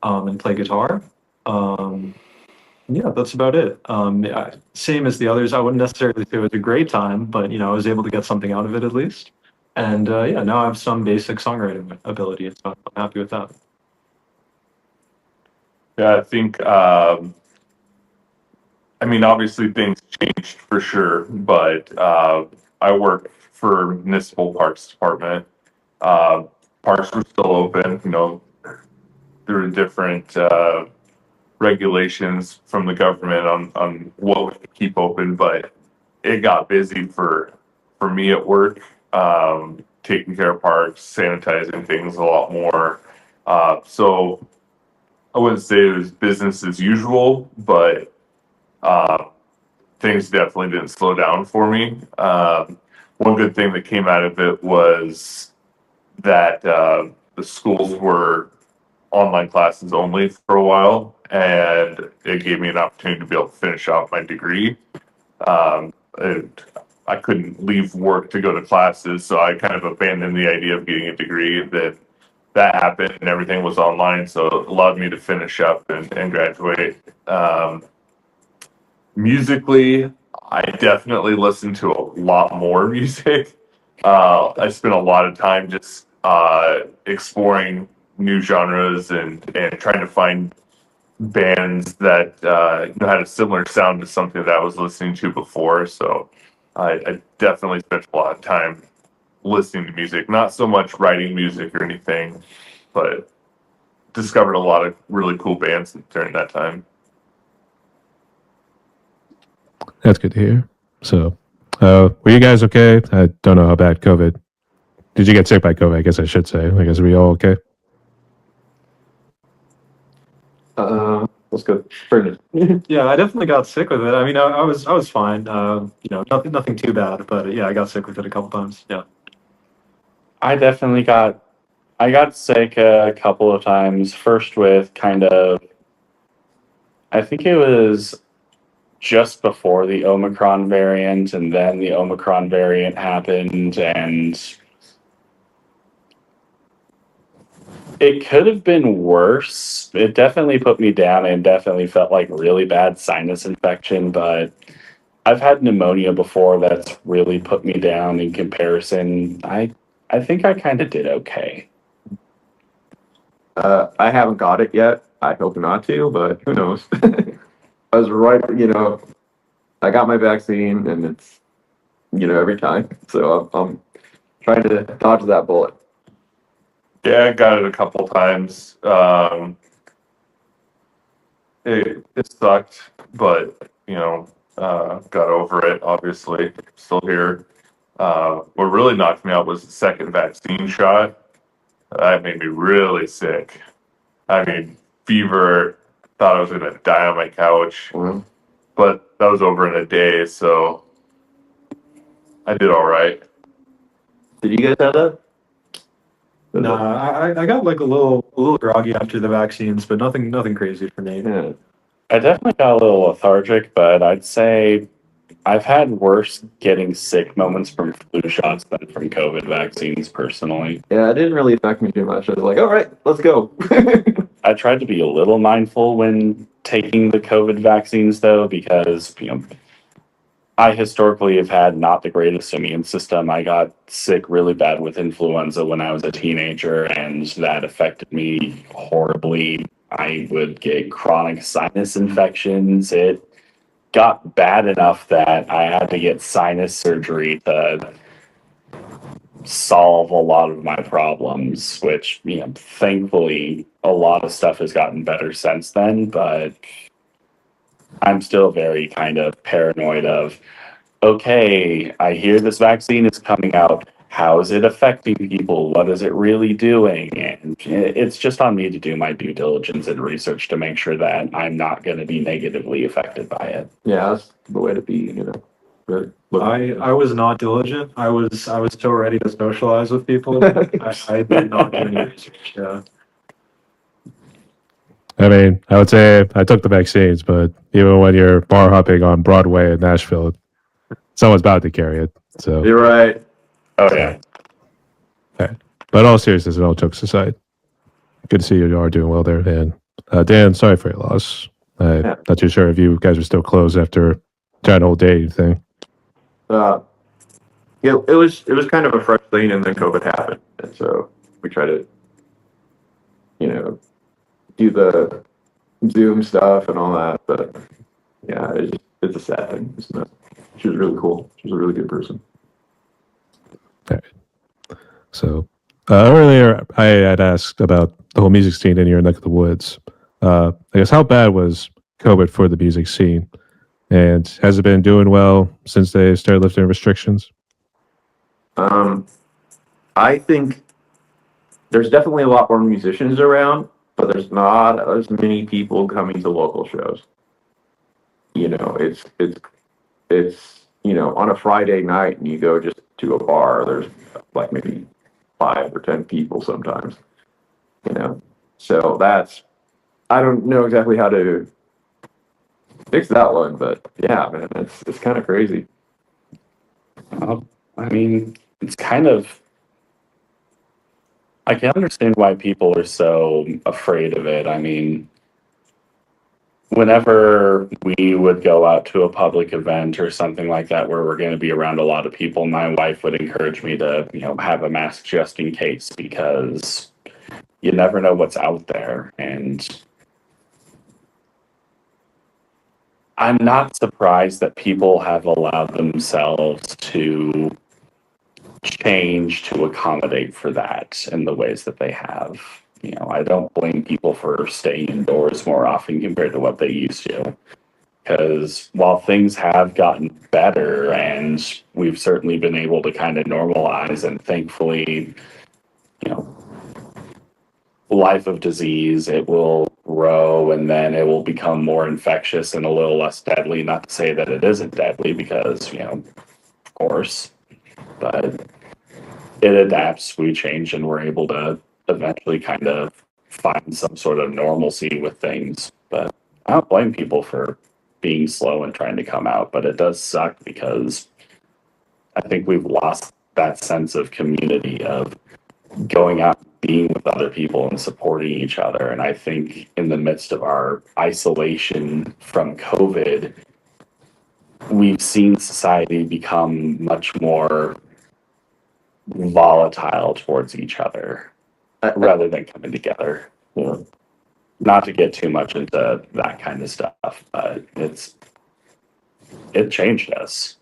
and play guitar. Yeah, that's about it. Yeah, same as the others. I wouldn't necessarily say it was a great time, but I was able to get something out of it at least. And yeah, now I have some basic songwriting ability, so I'm happy with that. Yeah, I think, obviously things changed for sure, but I work for municipal parks department. Parks were still open, there were different regulations from the government on what we could keep open, but it got busy for me at work, taking care of parks, sanitizing things a lot more. So I wouldn't say it was business as usual, but things definitely didn't slow down for me. One good thing that came out of it was that the schools were online classes only for a while, and it gave me an opportunity to be able to finish off my degree. And I couldn't leave work to go to classes, so I kind of abandoned the idea of getting a degree. That happened, and everything was online, so it allowed me to finish up and graduate. Musically, I definitely listen to a lot more music. I spent a lot of time just exploring new genres and trying to find bands that had a similar sound to something that I was listening to before. So I definitely spent a lot of time listening to music, not so much writing music or anything, but discovered a lot of really cool bands during that time. That's good to hear. So, were you guys okay? I don't know how bad COVID. Did you get sick by COVID? I guess I should say. I guess, are we all okay? Let's go. Brandon. Yeah, I definitely got sick with it. I mean, I was fine. Nothing too bad, but yeah, I got sick with it a couple times. Yeah. I definitely got I got sick a couple of times. First with kind of, I think it was just before the Omicron variant, and then the Omicron variant happened, and it could have been worse. It definitely put me down and definitely felt like really bad sinus infection, but I've had pneumonia before that's really put me down in comparison. I think I kind of did okay. I haven't got it yet. I hope not to, but who knows? I was right, I got my vaccine, and it's, every time. So I'm trying to dodge that bullet. Yeah, I got it a couple times. It sucked, but got over it. Obviously, still here. What really knocked me out was the second vaccine shot. That made me really sick. I mean, fever. Thought I was gonna die on my couch, Well, but that was over in a day, so I did all right. did you guys have that? No, I got like a little groggy after the vaccines, but nothing crazy for me. Yeah. I definitely got a little lethargic, but I'd say I've had worse getting sick moments from flu shots than from COVID vaccines personally. Yeah, it didn't really affect me too much. I was like, all right, let's go. I tried to be a little mindful when taking the COVID vaccines though, because, I historically have had not the greatest immune system. I got sick really bad with influenza when I was a teenager, and that affected me horribly. I would get chronic sinus infections. It got bad enough that I had to get sinus surgery to solve a lot of my problems, which, thankfully, a lot of stuff has gotten better since then, but I'm still very kind of paranoid of, okay, I hear this vaccine is coming out. How is it affecting people? What is it really doing? And it's just on me to do my due diligence and research to make sure that I'm not going to be negatively affected by it. Yeah, that's the way to be, But I was not diligent. I was so ready to socialize with people. I did not do any research. Yeah. I mean, I would say I took the vaccines, but even when you're bar hopping on Broadway in Nashville, someone's bound to carry it. So, you're right. Oh, yeah. but all seriousness and all jokes aside, good to see you are doing well there, Dan. Dan, sorry for your loss. I'm Yeah. not too sure if you guys are still closed after trying to whole day thing. Yeah, it was kind of a fresh thing, and then COVID happened, and so we try to, do the Zoom stuff and all that. But yeah, it's a sad thing. She was really cool. She was a really good person. So earlier, I had asked about the whole music scene in your neck of the woods. I guess how bad was COVID for the music scene, and has it been doing well since they started lifting restrictions? I think there's definitely a lot more musicians around, but there's not as many people coming to local shows. It's on a Friday night and you go just to a bar, there's like maybe 5 or 10 people sometimes. So I don't know exactly how to fix that one, but yeah, man, it's kind of crazy. I mean, it's kind of, I can understand why people are so afraid of it. I mean, whenever we would go out to a public event or something like that where we're going to be around a lot of people, my wife would encourage me to, have a mask just in case, because you never know what's out there. And I'm not surprised that people have allowed themselves to change to accommodate for that in the ways that they have. I don't blame people for staying indoors more often compared to what they used to. Because while things have gotten better and we've certainly been able to kind of normalize, and thankfully, life of disease, it will grow and then it will become more infectious and a little less deadly. Not to say that it isn't deadly, because, of course, but it adapts, we change, and we're able to eventually kind of find some sort of normalcy with things. But I don't blame people for being slow and trying to come out, but it does suck because I think we've lost that sense of community of going out, being with other people and supporting each other. And I think in the midst of our isolation from COVID, we've seen society become much more volatile towards each other rather than coming together. Not to get too much into that kind of stuff, but it changed us.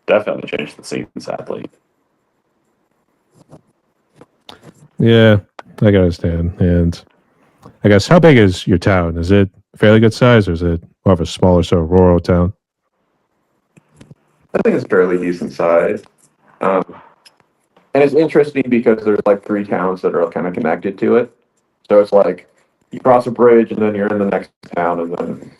Definitely changed the scene, sadly. Yeah, I can understand. And I guess, how big is your town? Is it fairly good size, or is it more of a smaller sort of rural town? I think it's fairly decent size. And it's interesting because there's like three towns that are kind of connected to it. So it's like you cross a bridge and then you're in the next town, and then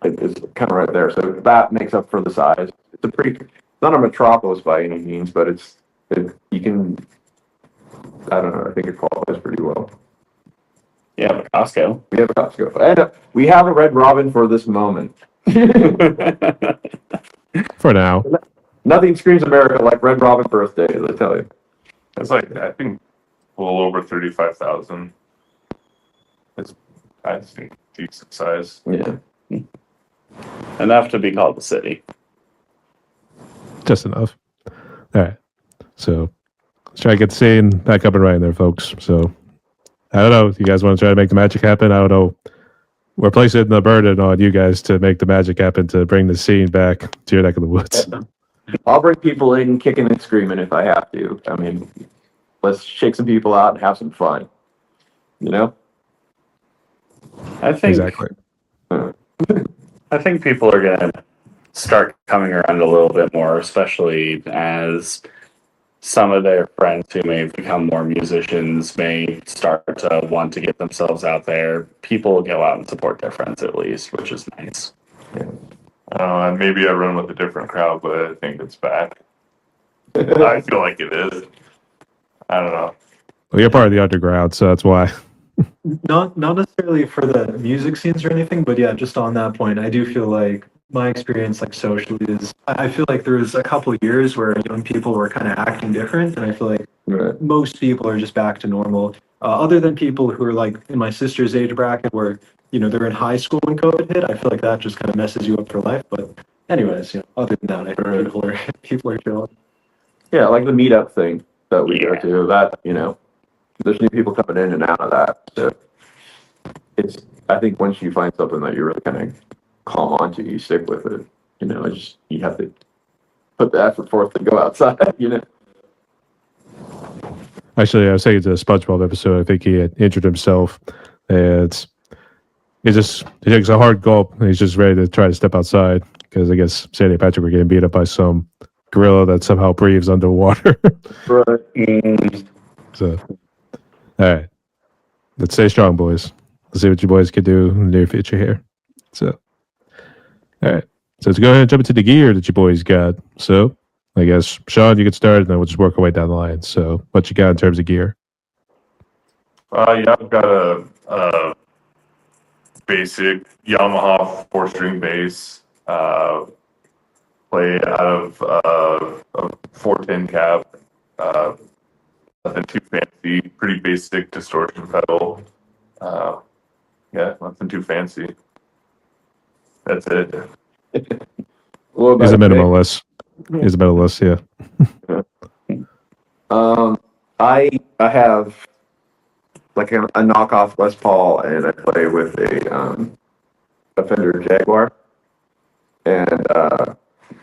it's kind of right there. So that makes up for the size. It's not a metropolis by any means, but you can, I don't know, I think it qualifies pretty well. Yeah, but Costco. We have a Costco. And we have a Red Robin for this moment. For now. Nothing screams America like Red Robin birthday, I tell you. It's like, I think, a little over 35,000. It's, I think, decent size. Yeah. Enough to be called the city. Just enough. All right. So let's try to get the scene back up and running there, folks. So I don't know. You guys want to try to make the magic happen? I don't know. We're placing the burden on you guys to make the magic happen, to bring the scene back to your neck of the woods. I'll bring people in kicking and screaming if I have to. I mean, let's shake some people out and have some fun. You know? I think Exactly. I think people are gonna start coming around a little bit more, especially as some of their friends who may become more musicians may start to want to get themselves out there. People will go out and support their friends at least, which is nice. And maybe I run with a different crowd, but I think it's back. I feel like it is. I don't know. Well, you're part of the underground, so that's why. Not necessarily for the music scenes or anything, but yeah, just on that point, I do feel like my experience like socially is, I feel like there was a couple of years where young people were kind of acting different, and I feel like most people are just back to normal. Other than people who are like in my sister's age bracket where, they're in high school when COVID hit, I feel like that just kind of messes you up for life. But anyways, other than that, I think people are chilling. Yeah, like the meetup thing that we go to, that, there's new people coming in and out of that. So I think once you find something that you really kind of calm onto, you stick with it. You have to put the effort forth to go outside, Actually, I was saying to the SpongeBob episode, I think he had injured himself, and he takes a hard gulp, and he's just ready to try to step outside, because I guess Sandy and Patrick were getting beat up by some gorilla that somehow breathes underwater. Right. So, all right. Let's stay strong, boys. Let's see what you boys can do in the near future here. So, all right. So let's go ahead and jump into the gear that you boys got. So, I guess, Shawn, you get started, and then we'll just work our way down the line. So, what you got in terms of gear? Yeah, I've got a basic Yamaha 4-string bass. Play out of a 410 cap. Nothing too fancy. Pretty basic distortion pedal. Yeah, nothing too fancy. That's it. He's a minimalist. He's a minimalist, yeah. I have like a knockoff Les Paul, and I play with a Fender Jaguar, and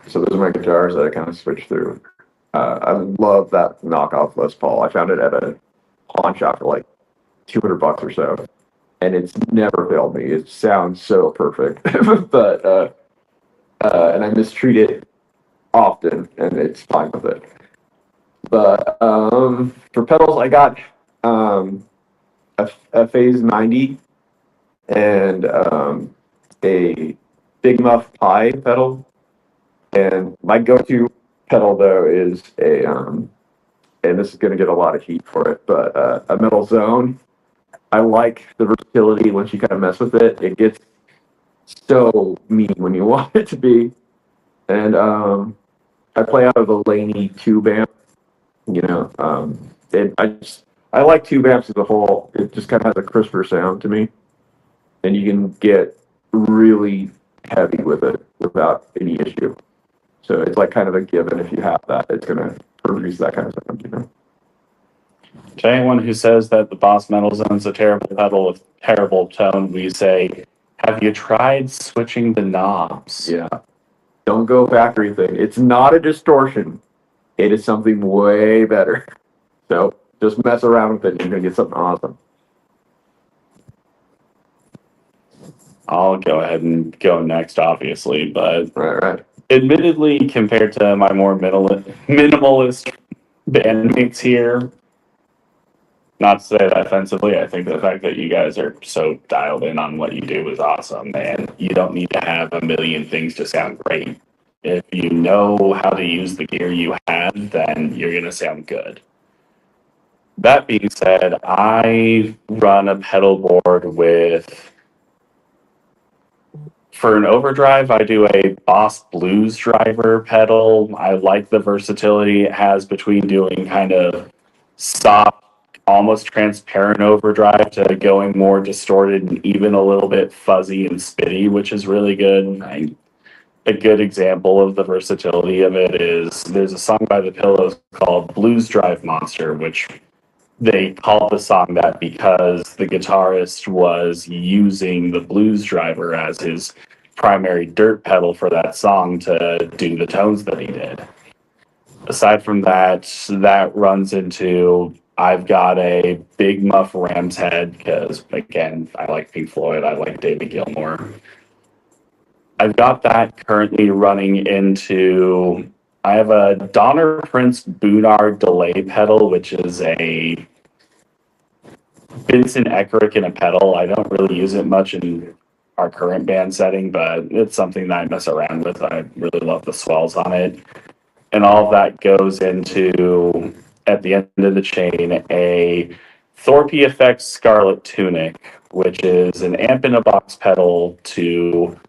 so those are my guitars that I kind of switch through. I love that knockoff Les Paul. I found it at a pawn shop for like $200 or so, and it's never failed me. It sounds so perfect, but and I mistreat it often, and it's fine with it. But for pedals, I got a Phase 90 and a Big Muff Pi pedal. And my go-to pedal though is a and this is going to get a lot of heat for it, but a metal zone. I like the versatility once you kind of mess with it. It gets so mean when you want it to be. And I play out of a Laney tube amp, you know. I like tube amps as a whole. It just kind of has a crisper sound to me, and you can get really heavy with it without any issue. So it's like kind of a given if you have that, it's gonna produce that kind of sound, you know. To anyone who says that the Boss Metal Zone's a terrible pedal with terrible tone, we say, have you tried switching the knobs? Yeah. Don't go factory thing. It's not a distortion. It is something way better. So just mess around with it and you're gonna get something awesome. I'll go ahead and go next, obviously, but Right. admittedly, compared to my more minimalist bandmates here, not to say that offensively, I think the fact that you guys are so dialed in on what you do is awesome, and you don't need to have a million things to sound great. If you know how to use the gear you have, then you're going to sound good. That being said, I run a pedal board with, for an overdrive, I do a Boss Blues driver pedal. I like the versatility it has between doing kind of soft, almost transparent overdrive to going more distorted and even a little bit fuzzy and spitty, which is really good. A good example of the versatility of it is there's a song by The Pillows called Blues Drive Monster, which they called the song that because the guitarist was using the blues driver as his primary dirt pedal for that song to do the tones that he did. Aside from that, that runs into I've got a big muff ram's head because, again, I like Pink Floyd, I like David Gilmour. I've got that currently running into, I have a Donner Prince Boonard delay pedal, which is a Vincent Eckerick in a pedal. I don't really use it much in our current band setting, but it's something that I mess around with. I really love the swells on it. And all of that goes into, at the end of the chain, a Thorpe Effects Scarlet Tunic, which is an amp in a box pedal to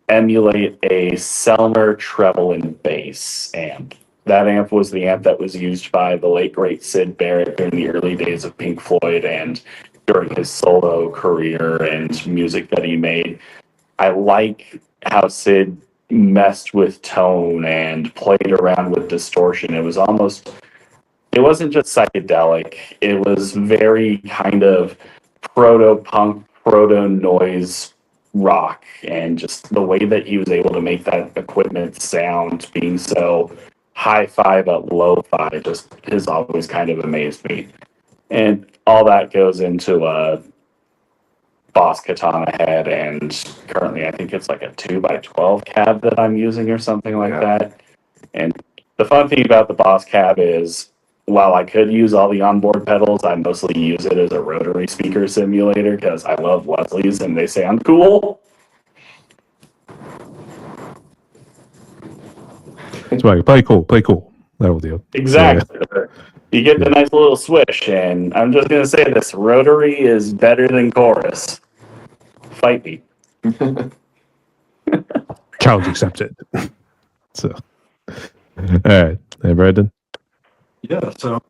emulate a Selmer treble and bass amp. That amp was the amp that was used by the late great Syd Barrett during the early days of Pink Floyd and during his solo career and music that he made. I like how Syd messed with tone and played around with distortion. It wasn't just psychedelic. It was very kind of proto-punk, proto-noise rock, and just the way that he was able to make that equipment sound being so hi-fi but lo-fi just has always kind of amazed me. And all that goes into a Boss Katana head, and currently I think it's like a 2x12 cab that I'm using or something like that. And the fun thing about the Boss cab is, while I could use all the onboard pedals, I mostly use it as a rotary speaker simulator because I love Leslie's and they sound cool. That's why play cool. That'll do. Exactly. Yeah. You get the nice little swish, and I'm just going to say this, rotary is better than chorus. Fight me. Challenge accepted. So, all right. Hey, Brandon. Yeah, so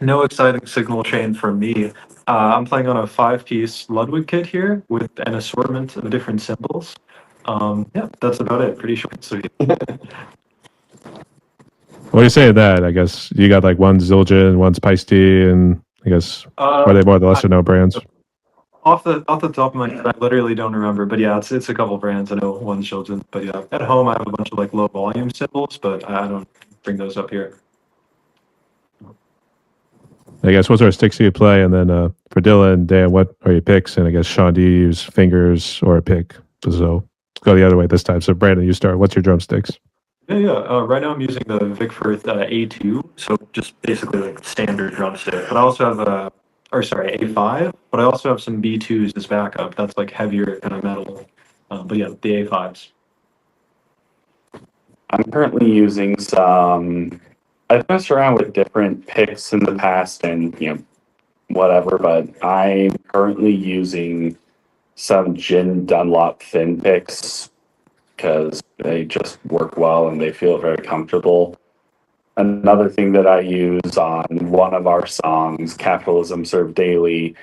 no exciting signal chain from me. I'm playing on a 5-piece Ludwig kit here with an assortment of different cymbals. Yeah, that's about it. Pretty short and sweet. Well, you're saying that, I guess you got like one's Zildjian, one's Paiste, and I guess are they more the lesser known brands? Off the top of my head, I literally don't remember, but yeah, it's a couple brands. I know one's Zildjian, but yeah, at home I have a bunch of like low volume cymbals, but I don't bring those up here. I guess what sort of sticks do you play? And then for Dillon, Dan, what are your picks? And I guess Shawn, do you use fingers or a pick? So go the other way this time. So Brandon, you start. What's your drumsticks? Yeah. Right now I'm using the Vic Firth A2, so just basically like standard drumstick. But I also have A5, but I also have some B2s as backup. That's like heavier kind of metal. But yeah, the A5s. I'm currently using some I've messed around with different picks in the past and, whatever, but I'm currently using some Gin Dunlop thin picks because they just work well and they feel very comfortable. Another thing that I use on one of our songs, Capitalism Served Daily,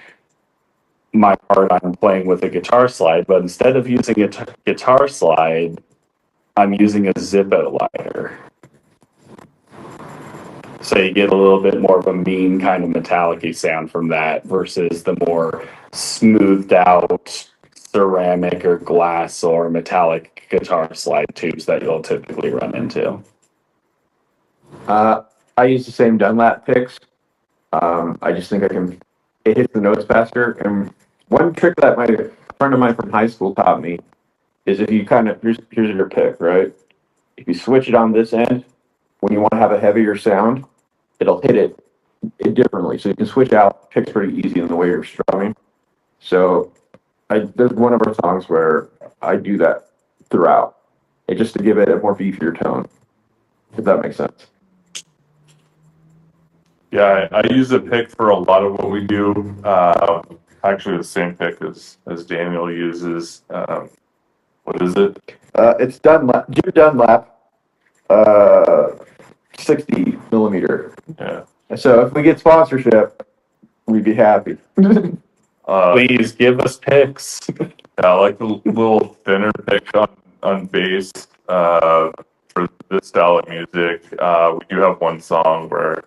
my part I'm playing with a guitar slide, but instead of using a guitar slide, I'm using a Zippo lighter. So you get a little bit more of a mean kind of metallic-y sound from that versus the more smoothed out ceramic or glass or metallic guitar slide tubes that you'll typically run into. I use the same Dunlap picks. I just think it hits the notes faster. And one trick that my friend of mine from high school taught me is if you here's your pick, right? If you switch it on this end, when you want to have a heavier sound, it'll hit it differently. So you can switch out picks pretty easy in the way you're strumming. So there's one of our songs where I do that throughout, just to give it a more beefier tone, if that makes sense. Yeah, I use a pick for a lot of what we do. Actually, the same pick as Daniel uses. What is it? It's Jim Dunlap, 60 millimeter. Yeah. So if we get sponsorship, we'd be happy. Please give us picks. Yeah, I like the little thinner pick on bass for this style of music. We do have one song where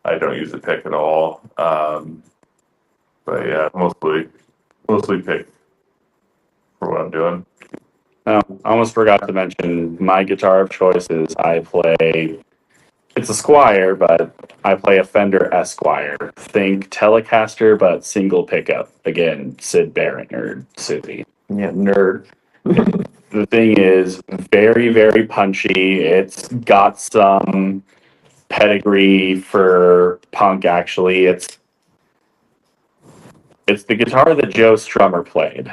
I don't use a pick at all. But yeah, mostly pick for what I'm doing. I almost forgot to mention my guitar of choice is it's a Squire, but I play a Fender Esquire. Think Telecaster, but single pickup. Again, Sid Barrett or Susie. Yeah, nerd. The thing is very, very punchy. It's got some pedigree for punk, actually. It's the guitar that Joe Strummer played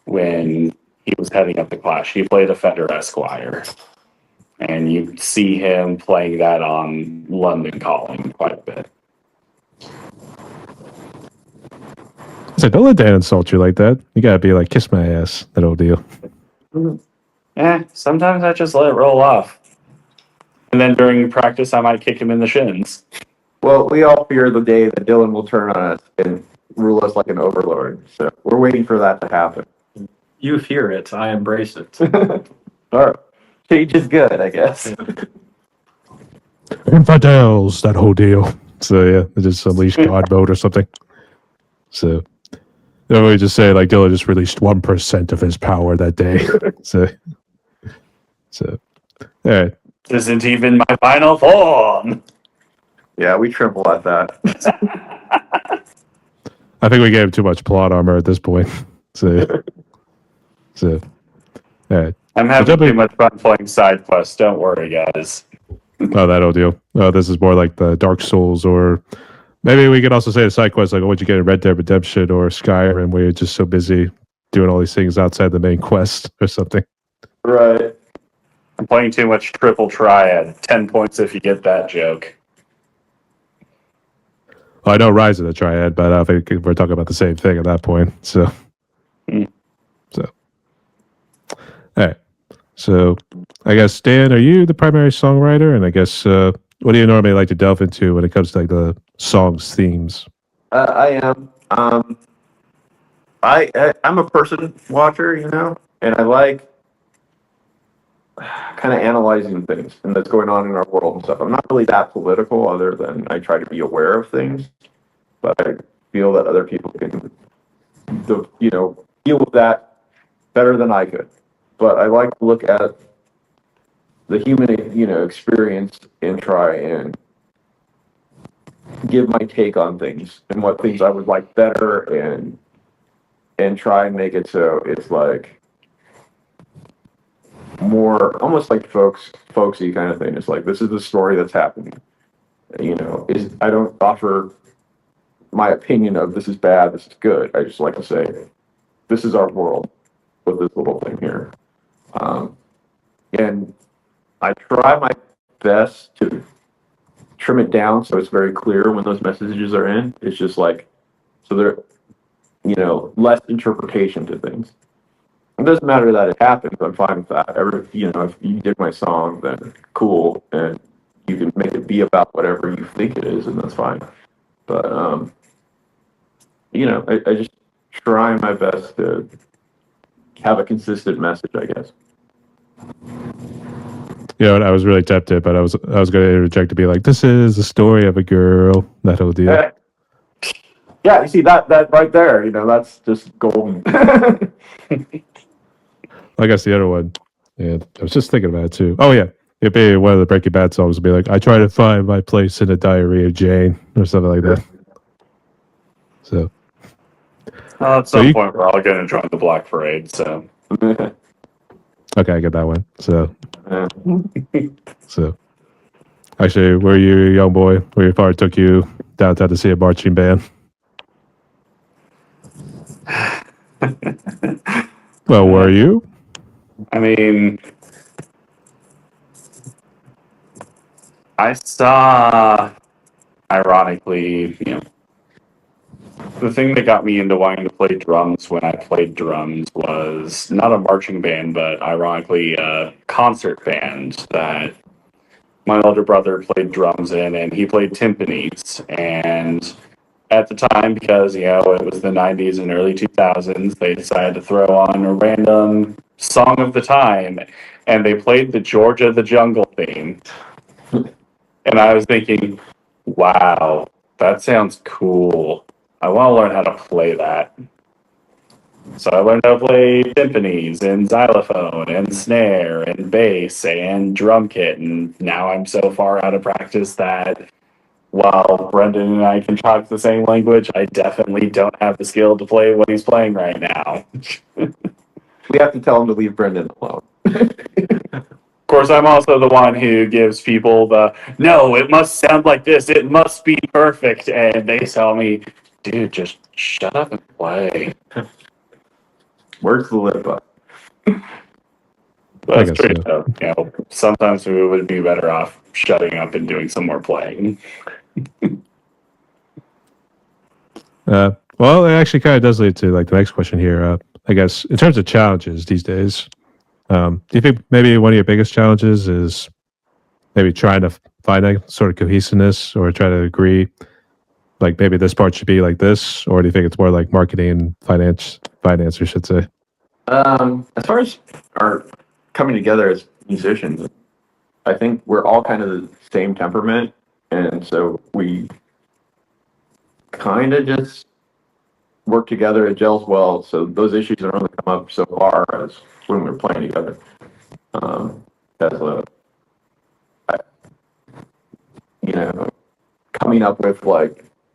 when he was heading up the Clash. He played a Fender Esquire. And you see him playing that on London Calling quite a bit. So don't let Dan insult you like that. You gotta be like, kiss my ass, that old deal. Sometimes I just let it roll off. And then during practice, I might kick him in the shins. Well, we all fear the day that Dillon will turn on us and rule us like an overlord. So we're waiting for that to happen. You fear it, I embrace it. All right. Change is good, I guess. Infidels, that whole deal. So yeah, they just unleashed God mode or something. So we just say like Dillon just released 1% of his power that day. so all right. This isn't even my final form. Yeah, we tremble at that. I think we gave him too much plot armor at this point. So all right. I'm having too much fun playing side quests. Don't worry, guys. Oh, that old deal. Oh, this is more like the Dark Souls, or maybe we could also say a side quest like what you get in Red Dead Redemption or Skyrim, where you're just so busy doing all these things outside the main quest or something. Right. I'm playing too much triple triad. 10 points if you get that joke. Well, I know Rise of the Triad, but I don't think we're talking about the same thing at that point. So, all right. So, I guess Dan, are you the primary songwriter? And I guess what do you normally like to delve into when it comes to like the songs themes? I am. I'm a person watcher, and I like kind of analyzing things and that's going on in our world and stuff. I'm not really that political, other than I try to be aware of things, but I feel that other people can, deal with that better than I could. But I like to look at the human, experience and try and give my take on things and what things I would like better, and try and make it so it's like more almost like folksy kind of thing. It's like, this is the story that's happening. I don't offer my opinion of this is bad, this is good. I just like to say, this is our world with this little thing here. And I try my best to trim it down so it's very clear when those messages are in. It's just like, so there, less interpretation to things. It doesn't matter that it happens. I'm fine with that. If you dig my song, then cool, and you can make it be about whatever you think it is, and that's fine. But I just try my best to have a consistent message, I guess. I was really tempted, but I was going to interject to be like, "This is the story of a girl." That whole deal. Yeah, you see that right there. That's just golden. I guess the other one. Yeah, I was just thinking about it too. Oh yeah, it'd be one of the Breaking Bad songs. Would be like, "I try to find my place in the diary of Jane," or something like that. So. At some point, we're all going to join the Black Parade. So. Okay, I get that one. So, actually, were you a young boy where your father took you downtown to see a marching band? Well, were you? I mean, I saw, ironically, the thing that got me into wanting to play drums when I played drums was not a marching band, but ironically a concert band that my older brother played drums in, and he played timpanis. And at the time, because it was the 90s and early 2000s, they decided to throw on a random song of the time, and they played the Georgia the Jungle theme. And I was thinking, wow, that sounds cool. I want to learn how to play that. So I learned how to play timpanis and xylophone and snare and bass and drum kit, and now I'm so far out of practice that while Brendan and I can talk the same language, I definitely don't have the skill to play what he's playing right now. We have to tell him to leave Brendan alone. Of course, I'm also the one who gives people no, it must sound like this, it must be perfect, and they tell me, dude, just shut up and play. Where's the lip up? That's true. So. Sometimes we would be better off shutting up and doing some more playing. Well, it actually kind of does lead to the next question here. I guess in terms of challenges these days, do you think maybe one of your biggest challenges is maybe trying to find a sort of cohesiveness or try to agree, like maybe this part should be like this, or do you think it's more like marketing and finance, I should say? As far as our coming together as musicians, I think we're all kind of the same temperament, and so we kind of just work together. It gels well, so those issues don't really come up so far as when we're playing together. Coming up with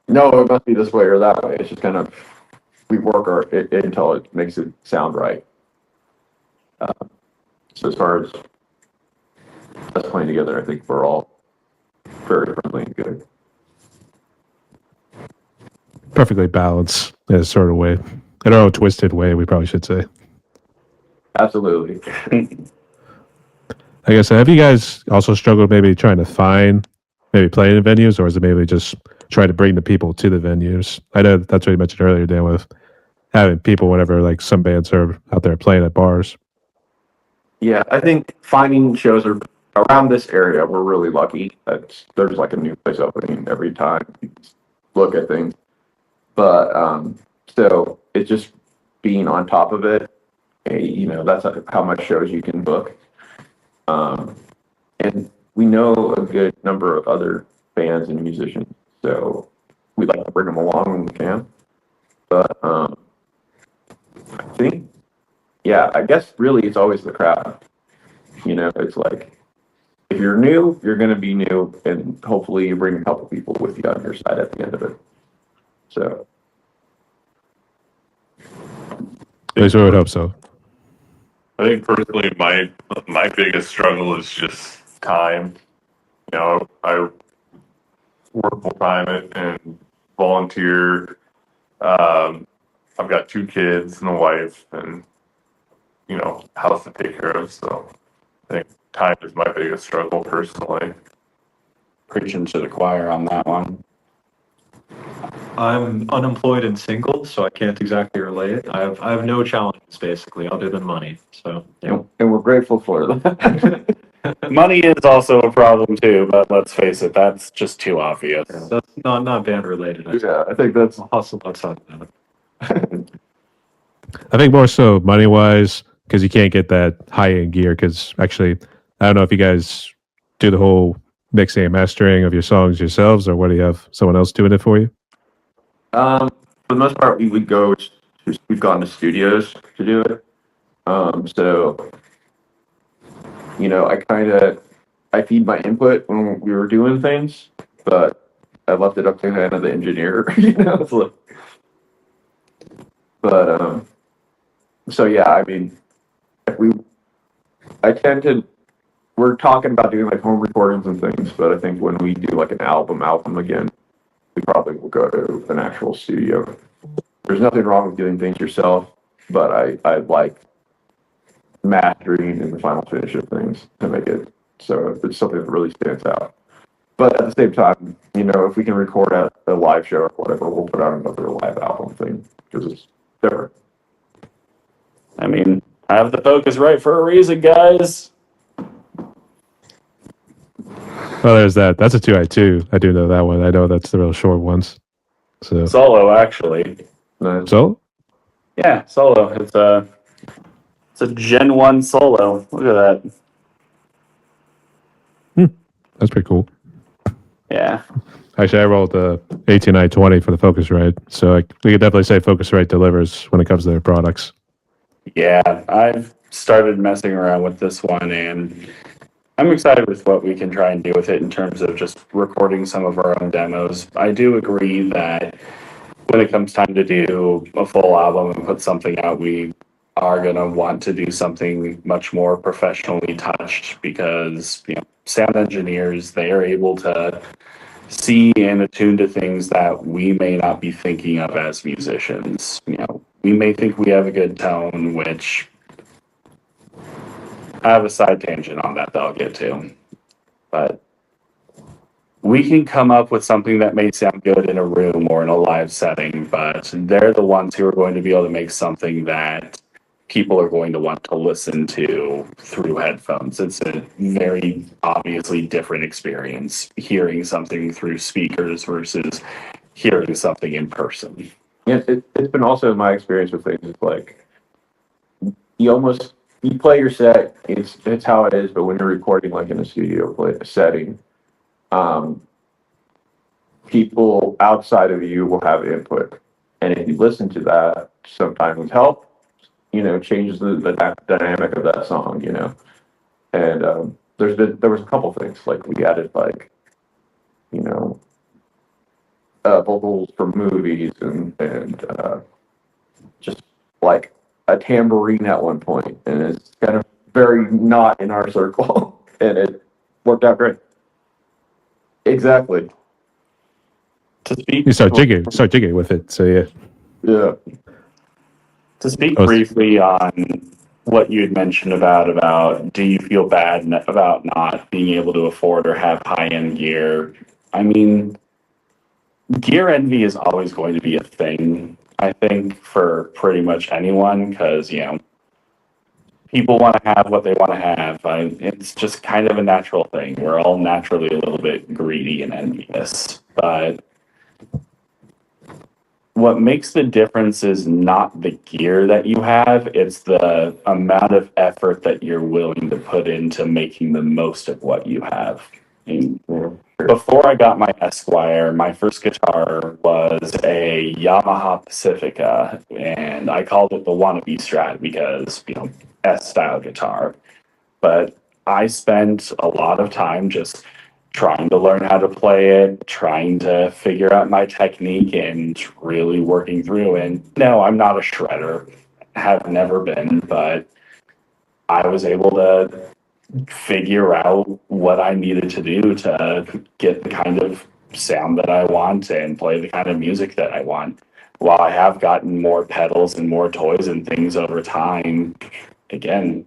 no, it must be this way or that way. It's just kind of we work it until it makes it sound right. So as far as us playing together, I think we're all very friendly and good. Perfectly balanced in a sort of way. In our own twisted way, we probably should say. Absolutely. I guess, have you guys also struggled maybe trying to find maybe playing in venues, or is it maybe just trying to bring the people to the venues? I know that's what you mentioned earlier, Dan, with having people whenever some bands are out there playing at bars. Yeah, I think finding shows around this area, we're really lucky. There's a new place opening every time you look at things. But so it's just being on top of it. That's how much shows you can book. And we know a good number of other bands and musicians, so we'd like to bring them along when we can. But I think, I guess really it's always the crowd. It's like if you're new, you're going to be new, and hopefully you bring a couple people with you on your side at the end of it. So. At least I would hope so. I think personally, my biggest struggle is just time. I work full time and volunteer. I've got 2 kids and a wife, and house to take care of. So I think time is my biggest struggle personally. preaching to the choir on that one. I'm unemployed and single, so I can't exactly relate. I have no challenges basically, other than money. So yeah. And we're grateful for that. Money is also a problem too, but let's face it, that's just too obvious. That's not band related. Yeah, I think that's Hustle outside of that. I think more so money wise, because you can't get that high end gear. Because actually, I don't know if you guys do the whole mixing and mastering of your songs yourselves, or what do you have someone else doing it for you? for the most part, we've gone to studios to do it. So I feed my input when we were doing things, but I left it up to kind of the engineer. It's like, but so yeah, I mean, if we, I tend to. We're talking about doing like home recordings and things, but I think when we do like an album again, we probably will go to an actual studio. There's nothing wrong with doing things yourself, but I like mastering and the final finish of things to make it so it's something that really stands out. But at the same time, if we can record at a live show or whatever, we'll put out another live album thing because it's different. I mean, have the Focusrite for a reason, guys. Well, there's that. That's a 2i2. I do know that one. I know that's the real short ones. So Solo, actually. so Yeah, solo. It's a Gen 1 solo. Look at that. that's pretty cool. Yeah. Actually, I rolled the 18920 for the Focusrite, so we could definitely say Focusrite delivers when it comes to their products. Yeah, I've started messing around with this one, and I'm excited with what we can try and do with it in terms of just recording some of our own demos. I do agree that when it comes time to do a full album and put something out, we are going to want to do something much more professionally touched because, sound engineers, they are able to see and attune to things that we may not be thinking of as musicians. We may think we have a good tone, which I have a side tangent on that I'll get to. But we can come up with something that may sound good in a room or in a live setting, but they're the ones who are going to be able to make something that people are going to want to listen to through headphones. It's a very obviously different experience hearing something through speakers versus hearing something in person. Yeah, it's been also my experience with things. It's like you play your set. It's how it is. But when you're recording, like in a studio setting, people outside of you will have input, and if you listen to that, sometimes help. Changes the dynamic of that song. And there was a couple things like we added like vocals from movies and just like a tambourine at one point, and it's kind of very not in our circle, and it worked out great. Exactly. To speak, You start jigging with it. So yeah. Yeah. to speak briefly on what you had mentioned about do you feel bad about not being able to afford or have high-end gear? I mean, gear envy is always going to be a thing, I think, for pretty much anyone, because, people want to have what they want to have. It's just kind of a natural thing. We're all naturally a little bit greedy and envious. But what makes the difference is not the gear that you have, it's the amount of effort that you're willing to put into making the most of what you have. Before I got my Esquire, my first guitar was a Yamaha Pacifica, and I called it the wannabe Strat because, S-style guitar. But I spent a lot of time just trying to learn how to play it, trying to figure out my technique, and really working through. And no, I'm not a shredder, have never been, but I was able to figure out what I needed to do to get the kind of sound that I want and play the kind of music that I want. While I have gotten more pedals and more toys and things over time, again,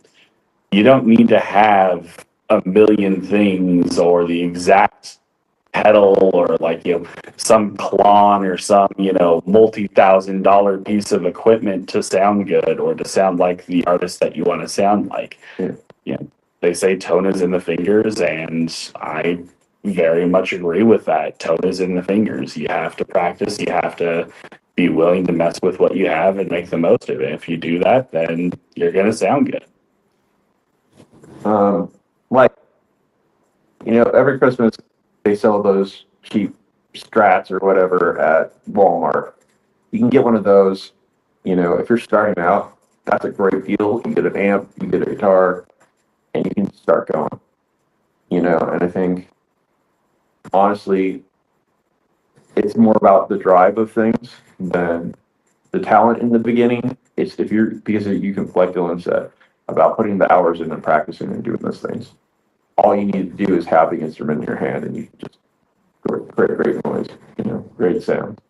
you don't need to have a million things or the exact pedal or like, some clon or some, multi-thousand-dollar piece of equipment to sound good or to sound like the artist that you want to sound like. Yeah. They say tone is in the fingers, and I very much agree with that. Tone is in the fingers. You have to practice. You have to be willing to mess with what you have and make the most of it. If you do that, then you're going to sound good. Like, every Christmas they sell those cheap Strats or whatever at Walmart. You can get one of those, if you're starting out, that's a great deal. You get an amp, you get a guitar, and you can start going, and I think, honestly, it's more about the drive of things than the talent in the beginning. It's because you can, like Dillon said, about putting the hours in and practicing and doing those things. All you need to do is have the instrument in your hand, and you can just create great noise, great sound.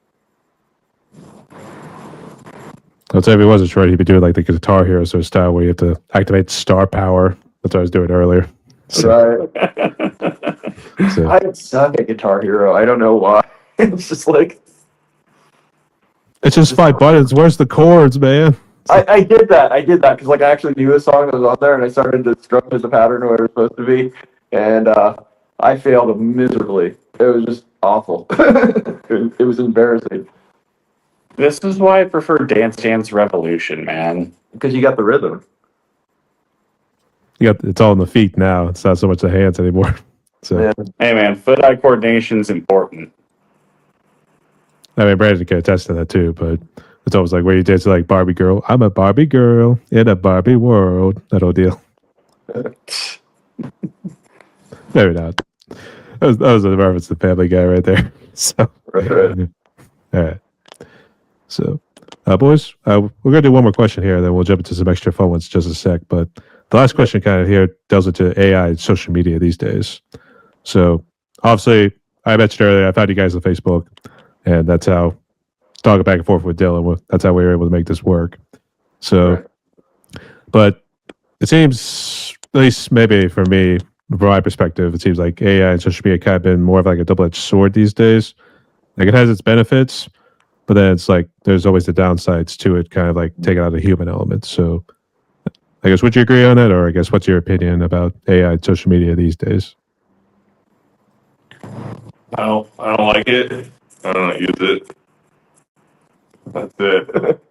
I'll tell you, if he wasn't sure, he'd be doing like the Guitar Hero sort of style where you have to activate star power. That's what I was doing earlier. So, Right. so I suck at Guitar Hero. I don't know why. It's just like it's just 5 buttons. Where's the chords, man? I did that because I actually knew a song that was on there, and I started to strum to the pattern where it was supposed to be, and I failed miserably. It was just awful. It was embarrassing This is why I prefer Dance Dance Revolution, man. because you got the rhythm. It's all in the feet now. It's not so much the hands anymore. So Yeah. Hey, man, foot-eye coordination is important. I mean, Brandon can attest to that too. But it's always like where you dance like Barbie girl. I'm a Barbie girl in a Barbie world. That whole deal. Maybe not. That was a reference to Family Guy right there. So, Right. all right. So, boys, we're gonna do one more question here, and then we'll jump into some extra fun ones in just a sec. But the last question kind of here delves into AI and social media these days. So, obviously, I mentioned earlier, I found you guys on Facebook, and that's how talking back and forth with Dillon. That's how we were able to make this work. So, Right. but it seems, at least maybe for me, from my perspective, it seems like AI and social media kind of been more of like a double-edged sword these days. Like it has its benefits, but then it's like there's always the downsides to it, kind of like taking out the human element. So, I guess would you agree on it, or I guess what's your opinion about AI and social media these days? I don't like it. I don't use it. That's it.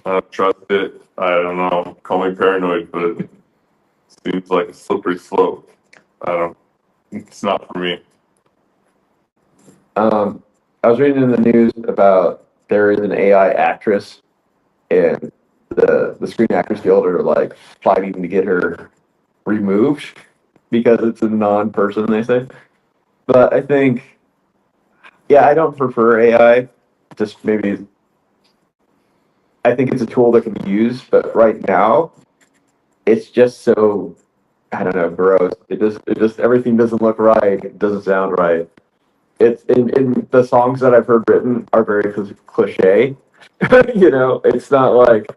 I don't trust it. I don't know. Call me paranoid, but it seems like a slippery slope. It's not for me. I was reading in the news about there is an AI actress, and the Screen Actors Guild are like fighting to get her removed because it's a non-person, they say. But I think, I don't prefer AI. Just maybe, I think it's a tool that can be used, but right now, it's just so, I don't know, gross. It just everything doesn't look right. It doesn't sound right. It's in the songs that I've heard written are very cliche. It's not like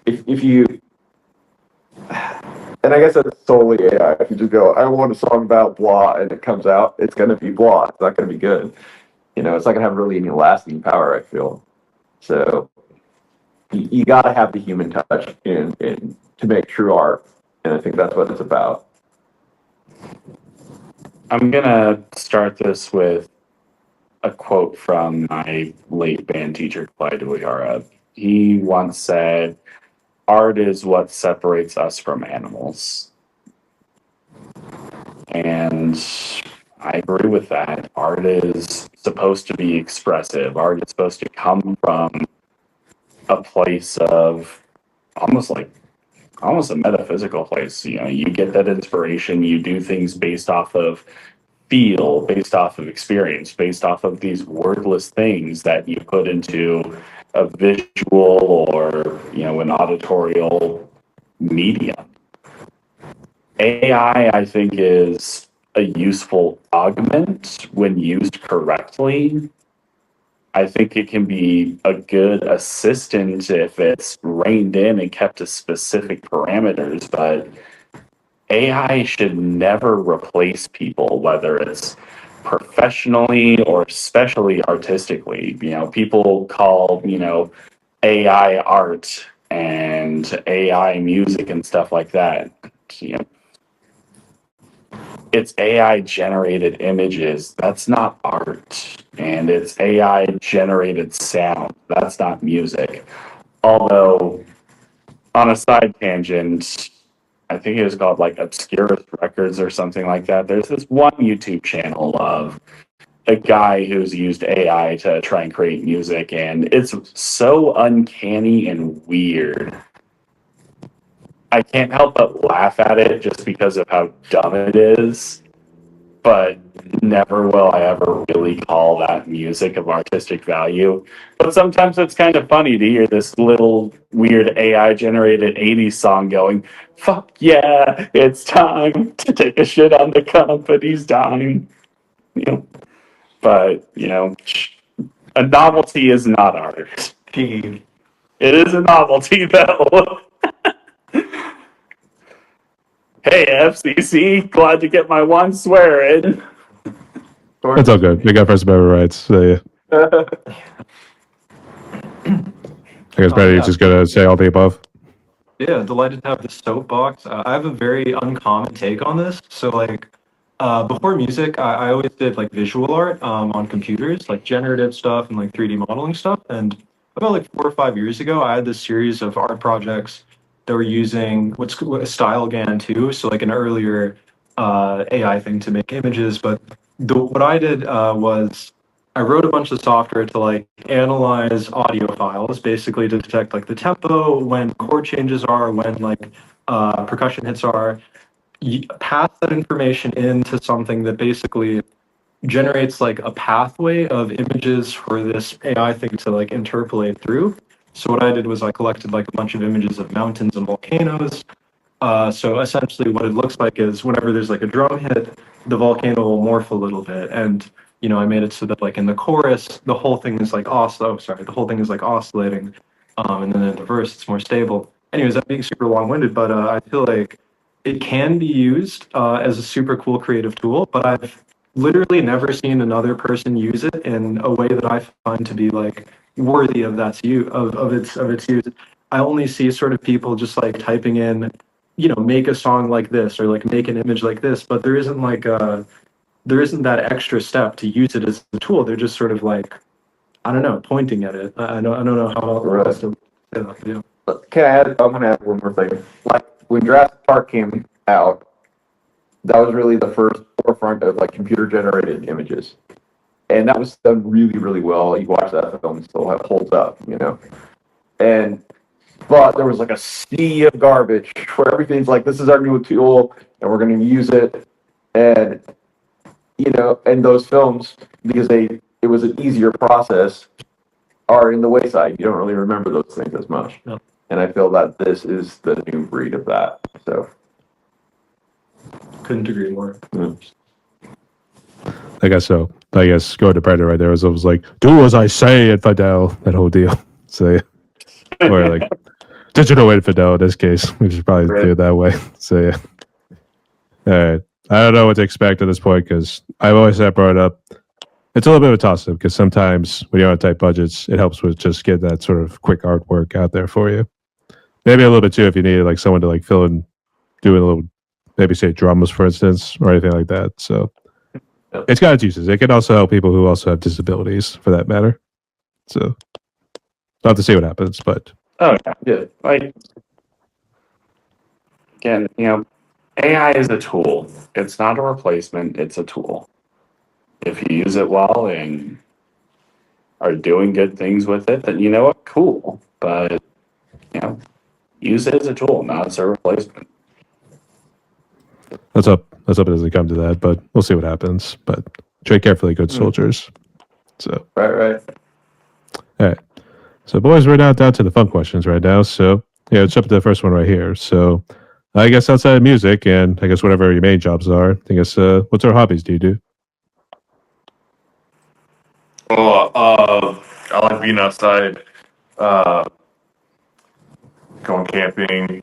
if you, and I guess that's solely AI. If you just go, I want a song about blah, and it comes out, it's gonna be blah. It's not gonna be good. It's not gonna have really any lasting power, I feel. So you gotta have the human touch in to make true art, and I think that's what it's about. I'm going to start this with a quote from my late band teacher, Clyde Uyara. He once said, "Art is what separates us from animals." And I agree with that. Art is supposed to be expressive. Art is supposed to come from a place of almost a metaphysical place. You get that inspiration, you do things based off of feel, based off of experience, based off of these wordless things that you put into a visual or, an auditorial medium. AI, I think, is a useful augment when used correctly. I think it can be a good assistant if it's reined in and kept to specific parameters, but AI should never replace people, whether it's professionally or especially artistically. People call, AI art and AI music and stuff like that. You know, it's AI generated images. That's not art. And it's AI generated sound. That's not music. Although, on a side tangent, I think it was called like Obscurus Records or something like that. There's this one YouTube channel of a guy who's used AI to try and create music, and it's so uncanny and weird. I can't help but laugh at it just because of how dumb it is, but never will I ever really call that music of artistic value. But sometimes it's kind of funny to hear this little weird AI generated 80s song going, fuck yeah, it's time to take a shit on the company's dime. You know, but, a novelty is not art. Gee. It is a novelty, though. Hey, FCC, glad to get my one swear in. That's all good. We got First Amendment rights. So yeah. I guess Betty's Yeah. just gonna say all the above. Yeah, delighted to have the soapbox. I have a very uncommon take on this. So, like, before music, I always did like visual art on computers, like generative stuff and like 3D modeling stuff. And about like 4 or 5 years ago, I had this series of art projects that were using what's StyleGAN 2, so like an earlier AI thing to make images. But what I did was I wrote a bunch of software to like analyze audio files, basically to detect like the tempo, when chord changes are, when like percussion hits are. You pass that information into something that basically generates like a pathway of images for this AI thing to like interpolate through. So what I did was I collected like a bunch of images of mountains and volcanoes. So essentially what it looks like is whenever there's like a drum hit, the volcano will morph a little bit. And, I made it so that like in the chorus, the whole thing is like the whole thing is like oscillating. And then in the verse, it's more stable. Anyways, I'm being super long-winded, but I feel like it can be used as a super cool creative tool, but I've literally never seen another person use it in a way that I find to be like worthy of its use. I only see sort of people just like typing in, make a song like this or like make an image like this, but there isn't that extra step to use it as a tool. They're just sort of like, I don't know, pointing at it. I don't know how else to say that. Yeah. I'm gonna add one more thing. Like when Jurassic Park came out, that was really the first forefront of like computer generated images. And that was done really, really well. You watch that film, it still holds up, But there was like a sea of garbage where everything's like, this is our new tool and we're gonna use it. And and those films, because it was an easier process, are in the wayside. You don't really remember those things as much. No. And I feel that this is the new breed of that. So Couldn't agree more. I guess so. I guess going to Predator right there was like, do as I say at Fidel, that whole deal. So yeah. Or like digital infidel in this case. We should probably do it that way. So yeah. All right. I don't know what to expect at this point because I've always had brought it up. It's a little bit of a toss up because sometimes when you're on tight budgets, it helps with just get that sort of quick artwork out there for you. Maybe a little bit too if you need like someone to like fill in, do a little, maybe say drums for instance or anything like that. So it's got its uses. It can also help people who also have disabilities for that matter. So not to see what happens, but Oh, yeah. Like, again, AI is a tool. It's not a replacement, it's a tool. If you use it well and are doing good things with it, then you know what? Cool. But, use it as a tool, not as a replacement. let's hope it doesn't come to that, but we'll see what happens. But tread carefully, good soldiers. So right. all right. So boys, we're now down to the fun questions right now. So yeah, let's jump to the first one right here. So I guess outside of music and I guess whatever your main jobs are, I guess what sort of hobbies do you do? I like being outside, uh, going camping,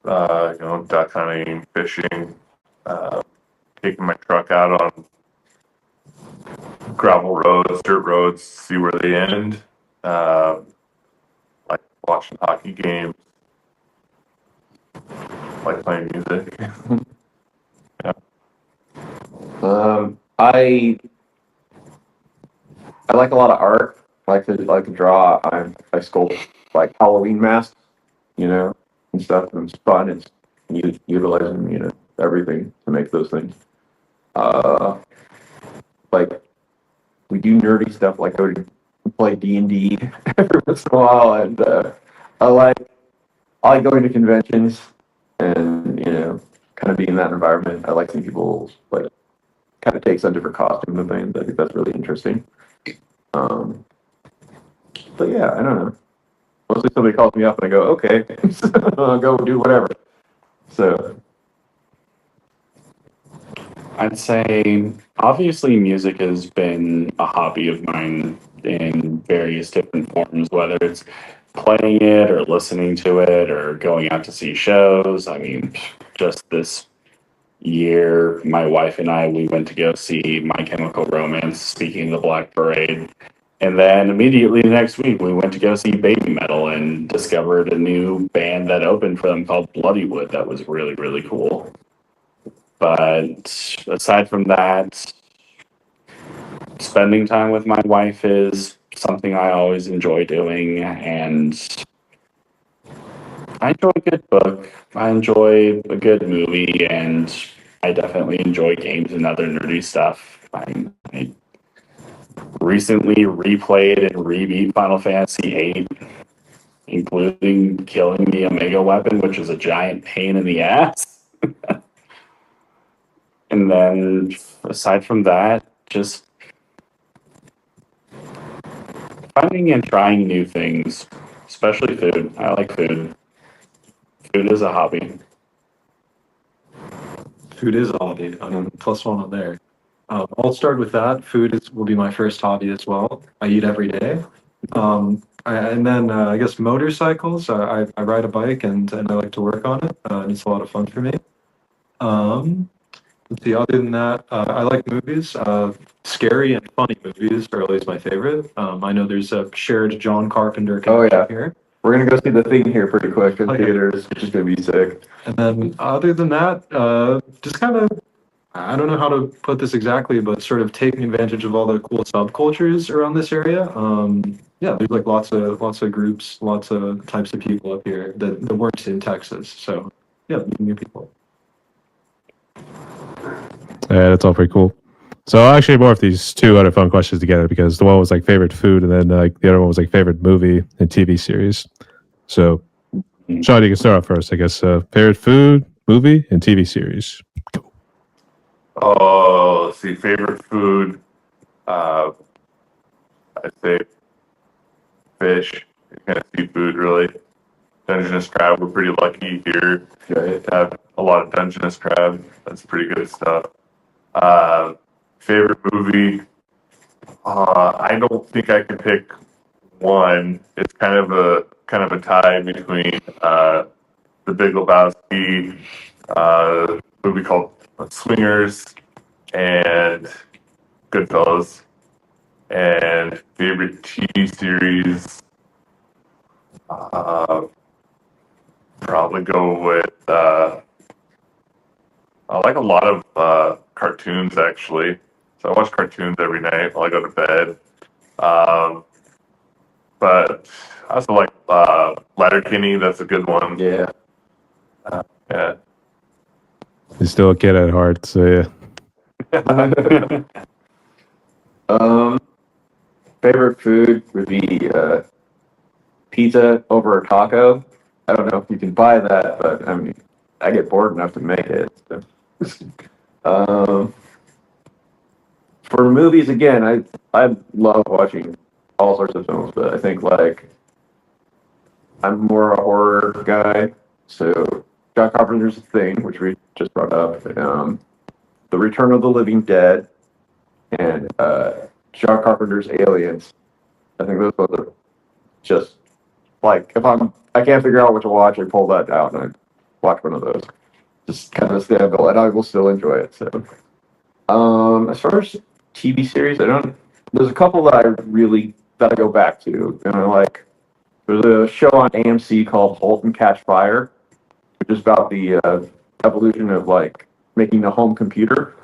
duck hunting, fishing, taking my truck out on gravel roads, dirt roads, see where they end. Like watching hockey games, like playing music. I like a lot of art. I like to draw. I sculpt like Halloween masks, and stuff. And it's fun. It's utilizing everything to make those things. Like we do nerdy stuff, like go to play D&D every once in a while, and I like going to conventions and kind of being in that environment. I like seeing people like kind of takes on different costumes and things. I think that's really interesting. But yeah, I don't know. Mostly somebody calls me up and I go, okay, I'll go do whatever. So I'd say obviously music has been a hobby of mine in various different forms, whether it's playing it or listening to it or going out to see shows. I mean, just this year, my wife and I, we went to go see My Chemical Romance, Speaking of the Black Parade. And then immediately the next week, we went to go see Baby Metal and discovered a new band that opened for them called Bloodywood. That was really, really cool. But aside from that, spending time with my wife is something I always enjoy doing. And I enjoy a good book. I enjoy a good movie. And I definitely enjoy games and other nerdy stuff. I recently replayed and rebeat Final Fantasy VIII, including killing the Omega weapon, which is a giant pain in the ass. And then, aside from that, just finding and trying new things, especially food. I like food. Food is a hobby. Food is a hobby. I mean, +1 on there. I'll start with that. Will be my first hobby as well. I eat every day. And then I guess motorcycles. I ride a bike and I like to work on it. And it's a lot of fun for me. Let's see, other than that, I like movies. Scary and funny movies are always my favorite. I know there's a shared John Carpenter connection here. we're gonna go see The Thing here pretty quick in Okay. theaters, which is gonna be sick. And then other than that, just kind of, I don't know how to put this exactly, but sort of taking advantage of all the cool subcultures around this area. Yeah, there's like lots of groups, lots of types of people up here that weren't in Texas. So yeah, meeting new people. Yeah, that's all pretty cool. So I'll actually morph these two other fun questions together because the one was like favorite food, and then like the other one was like favorite movie and TV series. So, Shawn, you can start off first, I guess. Favorite food, movie, and TV series. Oh, let's see, favorite food. I'd say fish, kind of seafood, really. Dungeness crab, we're pretty lucky here to have a lot of Dungeness crab. That's pretty good stuff. Favorite movie, I don't think I can pick one. It's kind of a tie between The Big Lebowski, movie called Swingers, and Goodfellas. And favorite TV series, probably go with. I like a lot of cartoons actually. So I watch cartoons every night while I go to bed. But I also like Letterkenny. That's a good one. Yeah. Yeah. He's still a kid at heart, so yeah. Favorite food would be pizza over a taco. I don't know if you can buy that, but I mean, I get bored enough to make it. So. For movies, again, I love watching all sorts of films, but I think like I'm more a horror guy. So John Carpenter's Thing, which we just brought up, The Return of the Living Dead, and John Carpenter's Aliens. I think those both are just like I can't figure out what to watch, I pull that out and I watch one of those. Just kind of stable, and I will still enjoy it. So, as far as TV series, I don't there's a couple that I really gotta go back to. Like there's a show on AMC called *Halt and Catch Fire*, which is about the evolution of like making a home computer,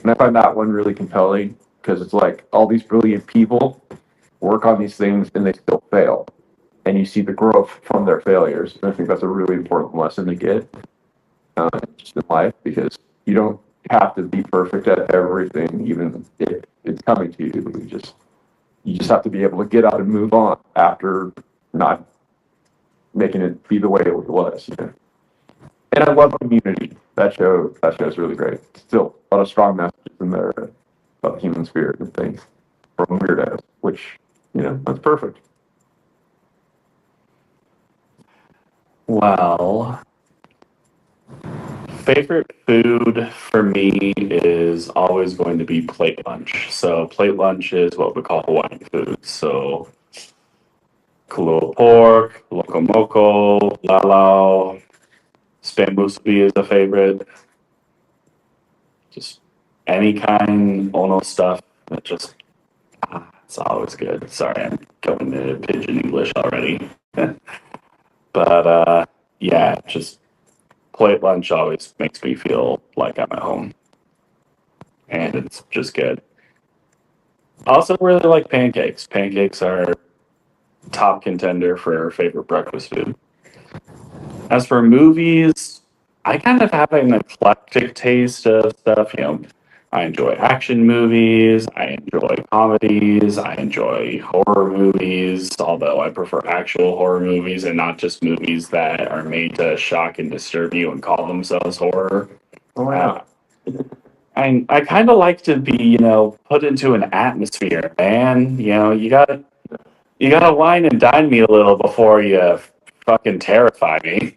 and I find that one really compelling because it's like all these brilliant people work on these things and they still fail, and you see the growth from their failures. And I think that's a really important lesson to get just in life, because you don't have to be perfect at everything, even if it's coming to you. You just have to be able to get up and move on after not making it be the way it was. And I love Community. That show is really great. Still a lot of strong messages in there about the human spirit and things from weirdos, which that's perfect. Well, favorite food for me is always going to be plate lunch. So plate lunch is what we call Hawaiian food. So kulua pork, lokomoko, lalau, spam musubi is a favorite. Just any kind ono stuff that just it's always good. Sorry, I'm going to pidgin English already. But yeah, just plate lunch always makes me feel like I'm at home, and it's just good. I also really like pancakes. Pancakes are top contender for favorite breakfast food. As for movies, I kind of have an eclectic taste of stuff. I enjoy action movies, I enjoy comedies, I enjoy horror movies, although I prefer actual horror movies and not just movies that are made to shock and disturb you and call themselves horror. Oh yeah. I kind of like to be, put into an atmosphere, man. You gotta wine and dine me a little before you fucking terrify me.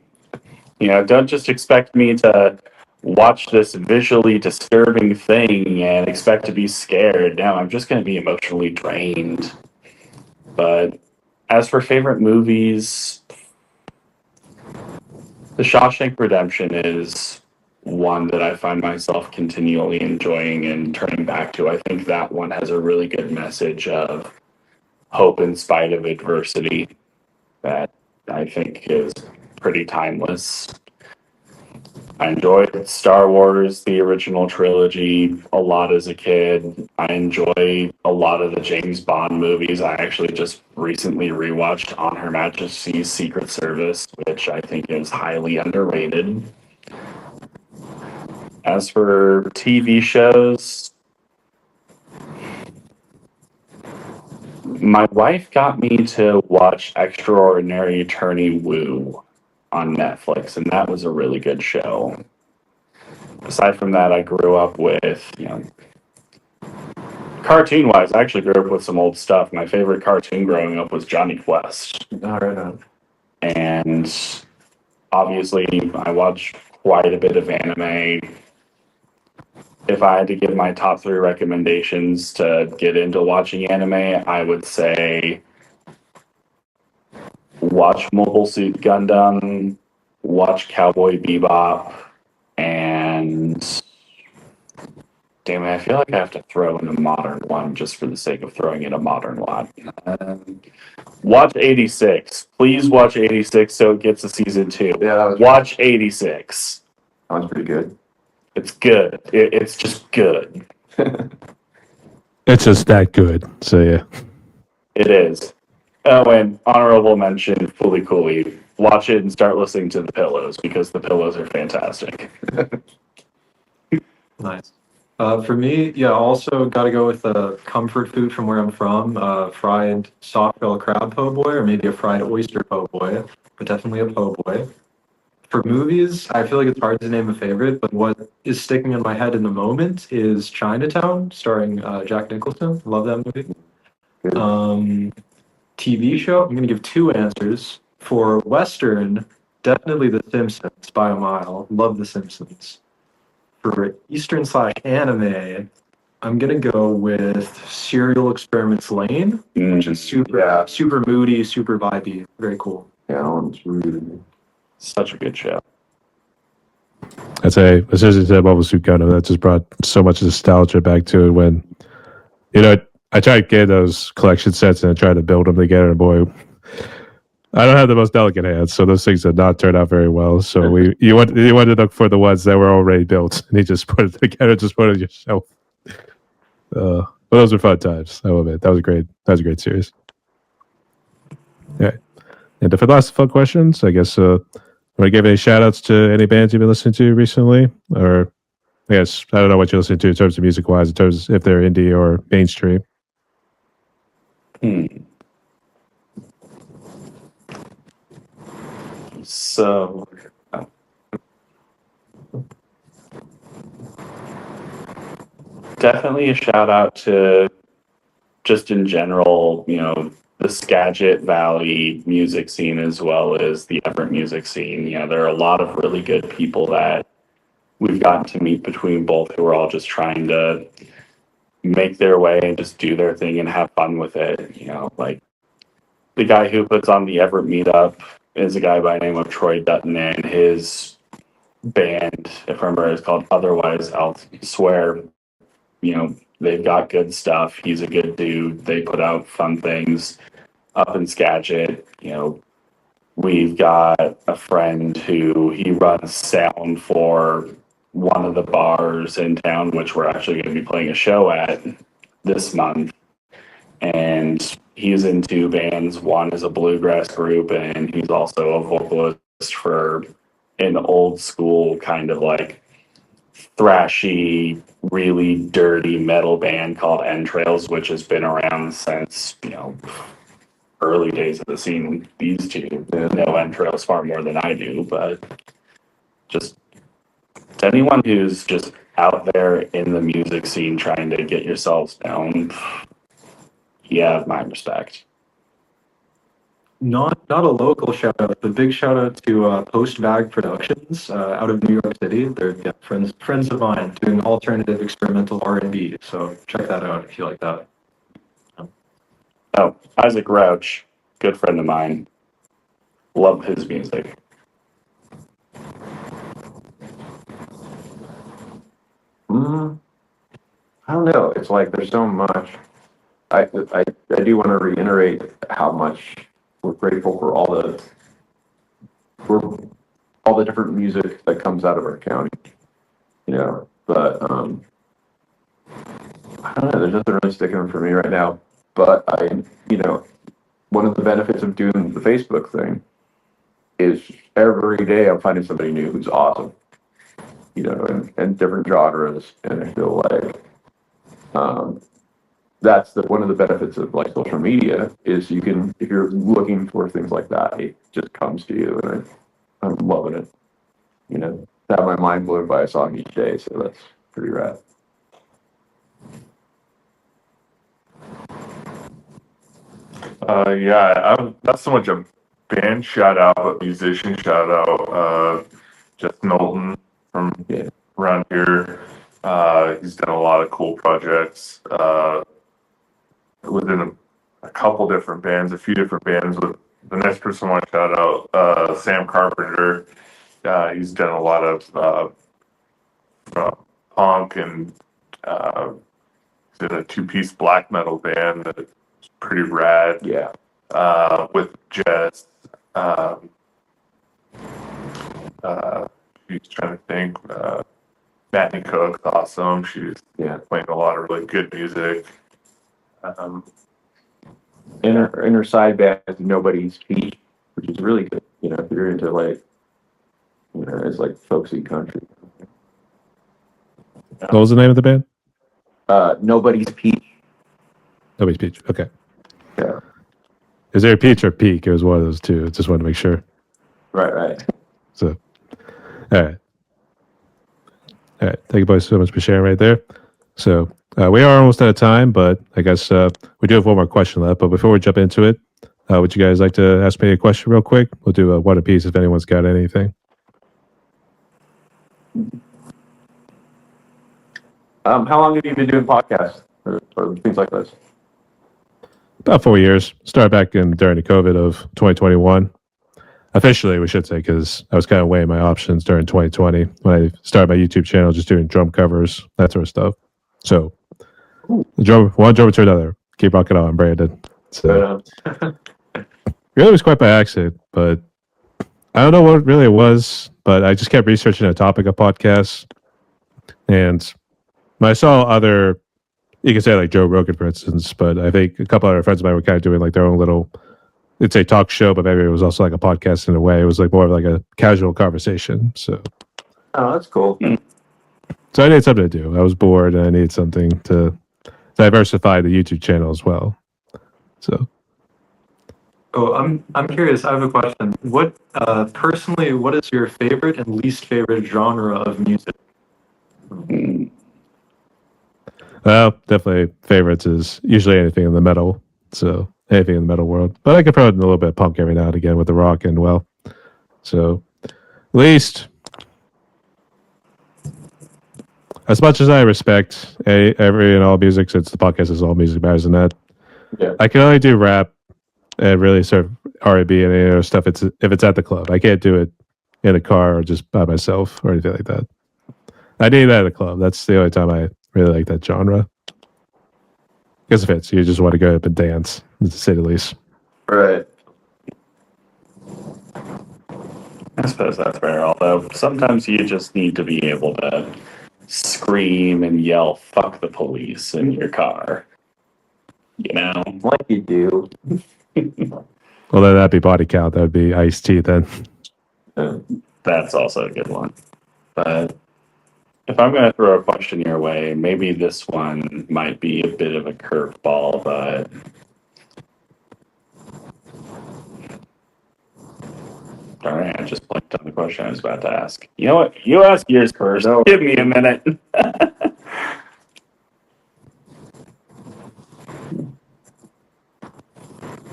Don't just expect me to watch this visually disturbing thing and expect to be scared. No, I'm just going to be emotionally drained. But as for favorite movies, The Shawshank Redemption is one that I find myself continually enjoying and turning back to. I think that one has a really good message of hope in spite of adversity that I think is pretty timeless. I enjoyed Star Wars, the original trilogy, a lot as a kid. I enjoy a lot of the James Bond movies. I actually just recently rewatched On Her Majesty's Secret Service, which I think is highly underrated. As for TV shows, my wife got me to watch Extraordinary Attorney Woo on Netflix, and that was a really good show. Aside from that, I grew up with, cartoon-wise, I actually grew up with some old stuff. My favorite cartoon growing up was Johnny Quest. All right on. And obviously, I watch quite a bit of anime. If I had to give my top 3 recommendations to get into watching anime, I would say watch Mobile Suit Gundam, watch Cowboy Bebop, and damn it, I feel like I have to throw in a modern one just for the sake of throwing in a modern one. Watch 86. Please watch 86 so it gets a season 2. Yeah, that was Watch 86. that was pretty good. It's good. It's just good. It's just that good. So yeah. It is. Oh, and honorable mention, Fooly Cooly. Watch it and start listening to The Pillows because The Pillows are fantastic. Nice. For me, yeah, also got to go with a comfort food from where I'm from, fried soft-shell crab po' boy, or maybe a fried oyster po' boy, but definitely a po' boy. For movies, I feel like it's hard to name a favorite, but what is sticking in my head in the moment is Chinatown, starring Jack Nicholson. Love that movie. TV show, I'm going to give 2 answers. For Western, definitely The Simpsons by a mile. Love The Simpsons. For Eastern/anime, I'm going to go with Serial Experiments Lane, which is super moody, super vibey. Very cool. Yeah, that one's really good. Such a good show. I'd say, as soon as you said Mobile Suit Gundam, that just brought so much nostalgia back to it when, I tried to get those collection sets and I tried to build them together. And boy, I don't have the most delicate hands, so those things did not turn out very well. So you wanted to look for the ones that were already built, and he just put it together, just put it on your shelf. But those were fun times. I love it. That was great. That was a great series. Yeah. And for the last fun questions, I guess want to give any shout outs to any bands you've been listening to recently, or I guess I don't know what you're listening to in terms of music wise, in terms of if they're indie or mainstream. So, definitely a shout out to just in general, the Skagit Valley music scene as well as the Everett music scene. There are a lot of really good people that we've gotten to meet between both who are all just trying to make their way and just do their thing and have fun with it. Like the guy who puts on the Everett meetup is a guy by the name of Troy Dutton, and his band, if I remember, is called Otherwise I'll Swear. They've got good stuff. He's a good dude. They put out fun things up in Skagit. We've got a friend who he runs sound for one of the bars in town, which we're actually going to be playing a show at this month. And he's in two bands. One is a bluegrass group, and he's also a vocalist for an old school kind of like thrashy, really dirty metal band called Entrails, which has been around since, early days of the scene. These two know Entrails far more than I do, but just to anyone who's just out there in the music scene trying to get yourselves known, you have my respect. Not a local shout out, but big shout out to Post Bag Productions out of New York City. They're friends of mine doing alternative experimental R&B. So check that out if you like that. Oh, Isaac Rauch, good friend of mine. Love his music. I don't know. It's like there's so much. I do want to reiterate how much we're grateful for all the different music that comes out of our county. But I don't know. There's nothing really sticking for me right now. But one of the benefits of doing the Facebook thing is every day I'm finding somebody new who's awesome. And different genres, and I feel like that's one of the benefits of like social media is you can, if you're looking for things like that, it just comes to you, and I'm loving it. To have my mind blown by a song each day, so that's pretty rad. I'm not so much a band shout out, but musician shout out. Just Knowlton from around here. He's done a lot of cool projects within a couple different bands, a few different bands. With the next person I want to shout out, Sam Carpenter. He's done a lot of punk and did a two-piece black metal band that's pretty rad. Yeah. With Jess. He's trying to think. Matney Cook's awesome. She's playing a lot of really good music. In her side band is Nobody's Peach, which is really good. If you're into like, it's like folksy country. What was the name of the band? Nobody's Peach. Nobody's Peach. Okay. Yeah. Is there a peach or peak? It was one of those two. Just wanted to make sure. Right. So, all right. Thank you boys so much for sharing right there. So we are almost out of time, but I guess we do have one more question left. But before we jump into it, would you guys like to ask me a question real quick? We'll do one apiece if anyone's got anything. How long have you been doing podcasts or things like this? About 4 years. Started back during the COVID of 2021. Officially, we should say, because I was kind of weighing my options during 2020 when I started my YouTube channel, just doing drum covers, that sort of stuff. So, one drummer to another. keep rocking on, Brandon. So Uh, really was quite by accident, but I don't know what really it was, but I just kept researching a topic of podcasts, and when I saw other, you can say like Joe Rogan, for instance, but I think a couple other friends of mine were kind of doing like their own little, it's a talk show, but maybe it was also like a podcast in a way. It was like more of like a casual conversation. So oh, that's cool. I needed something to do. I was bored and I needed something to diversify the YouTube channel as well. So Oh, I'm curious. I have a question. What personally, what is your favorite and least favorite genre of music? well, definitely favorites is usually anything in the metal. So anything in the metal world. But I could throw in a little bit of punk every now and again with the rock and well. So least, as much as I respect every and all music, since the podcast is all music matters and that, Yeah. I can only do rap and really sort of R&B and any other stuff. If it's at the club, I can't do it in a car or just by myself or anything like that. I need that at a club. That's the only time I really like that genre. Because if it's you just want to go up and dance, to say the least. Right. I suppose that's fair, although sometimes you just need to be able to scream and yell, fuck the police in your car. You know? Like you do. Well, then that'd be Body Count. That would be Ice-T then. That's also a good one. But if I'm going to throw a question your way, maybe this one might be a bit of a curveball, but all right, I just blanked on the question I was about to ask. You know what? You ask yours first. No. Give me a minute.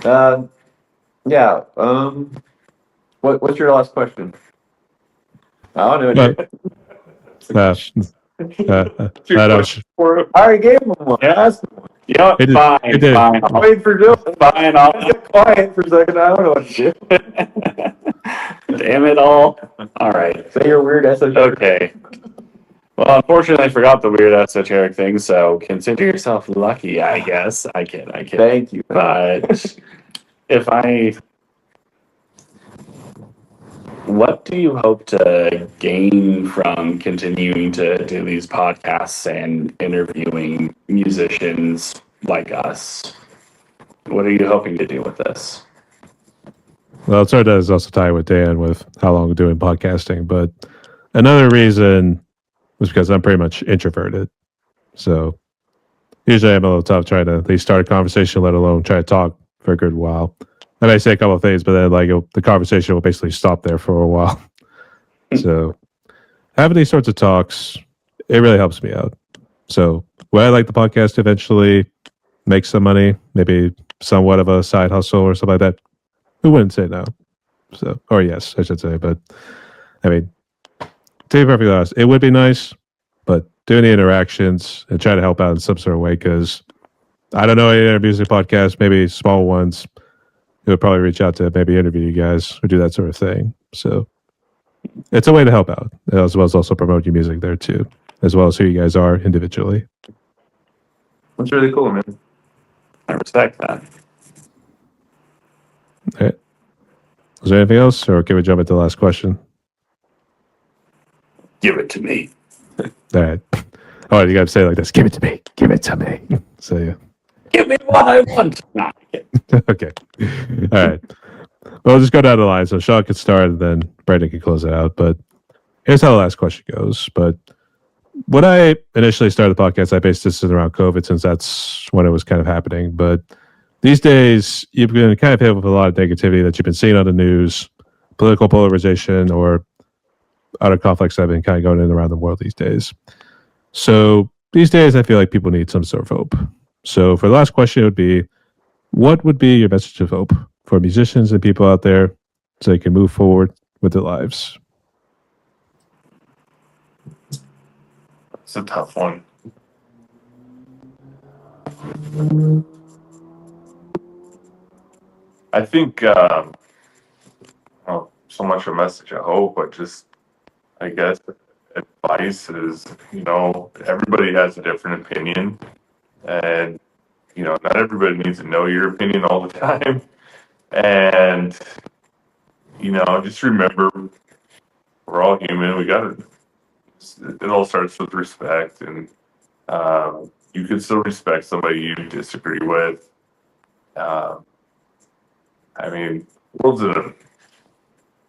Yeah. What's your last question? I don't know. I don't. I already gave him one. Yeah. Asked him one. You know what? It did- Fine, it did. fine. I'm waiting for Joe. Fine, I got quiet for a second. I don't know what to do. Damn it all. All right. Say your weird esoteric. Okay. Well, unfortunately, I forgot the weird esoteric thing, so consider yourself lucky, I guess. I kid. Thank you. But if what do you hope to gain from continuing to do these podcasts and interviewing musicians like us? What are you hoping to do with this? Well, it sort of does also tie with Dan with how long we're doing podcasting. But another reason was because I'm pretty much introverted. So usually I'm a little tough trying to at least start a conversation, let alone try to talk for a good while. I may say a couple of things, but then like the conversation will basically stop there for a while. So having these sorts of talks, it really helps me out. So would I like the podcast to eventually make some money, maybe somewhat of a side hustle or something like that? Who wouldn't say no? So, or yes, I should say. But I mean, to be perfectly honest, it would be nice, but doing the interactions and try to help out in some sort of way, because I don't know any other music podcasts, maybe small ones, who would probably reach out to maybe interview you guys or do that sort of thing. So it's a way to help out, as well as also promote your music there too, as well as who you guys are individually. That's really cool, man. I respect that. All right. Was there anything else, or can we jump into the last question? Give it to me. All right. Oh, you got to say it like this. Give it to me. Give it to me. So yeah. Give me what I want. Nah, Okay. All right. Well, we'll just go down the line. So Shawn can start and then Brandon can close it out. But here's how the last question goes. But when I initially started the podcast, I based this around COVID, since that's when it was kind of happening. But these days, you've been kind of hit with a lot of negativity that you've been seeing on the news, political polarization, or other conflicts that have been kind of going in around the world these days. So these days, I feel like people need some sort of hope. So for the last question, it would be, what would be your message of hope for musicians and people out there so they can move forward with their lives? It's a tough one. I think, well, so much a message of hope, but just, I guess, advice is, everybody has a different opinion. And not everybody needs to know your opinion all the time. And, just remember, we're all human. It all starts with respect. And you can still respect somebody you disagree with. The world's in a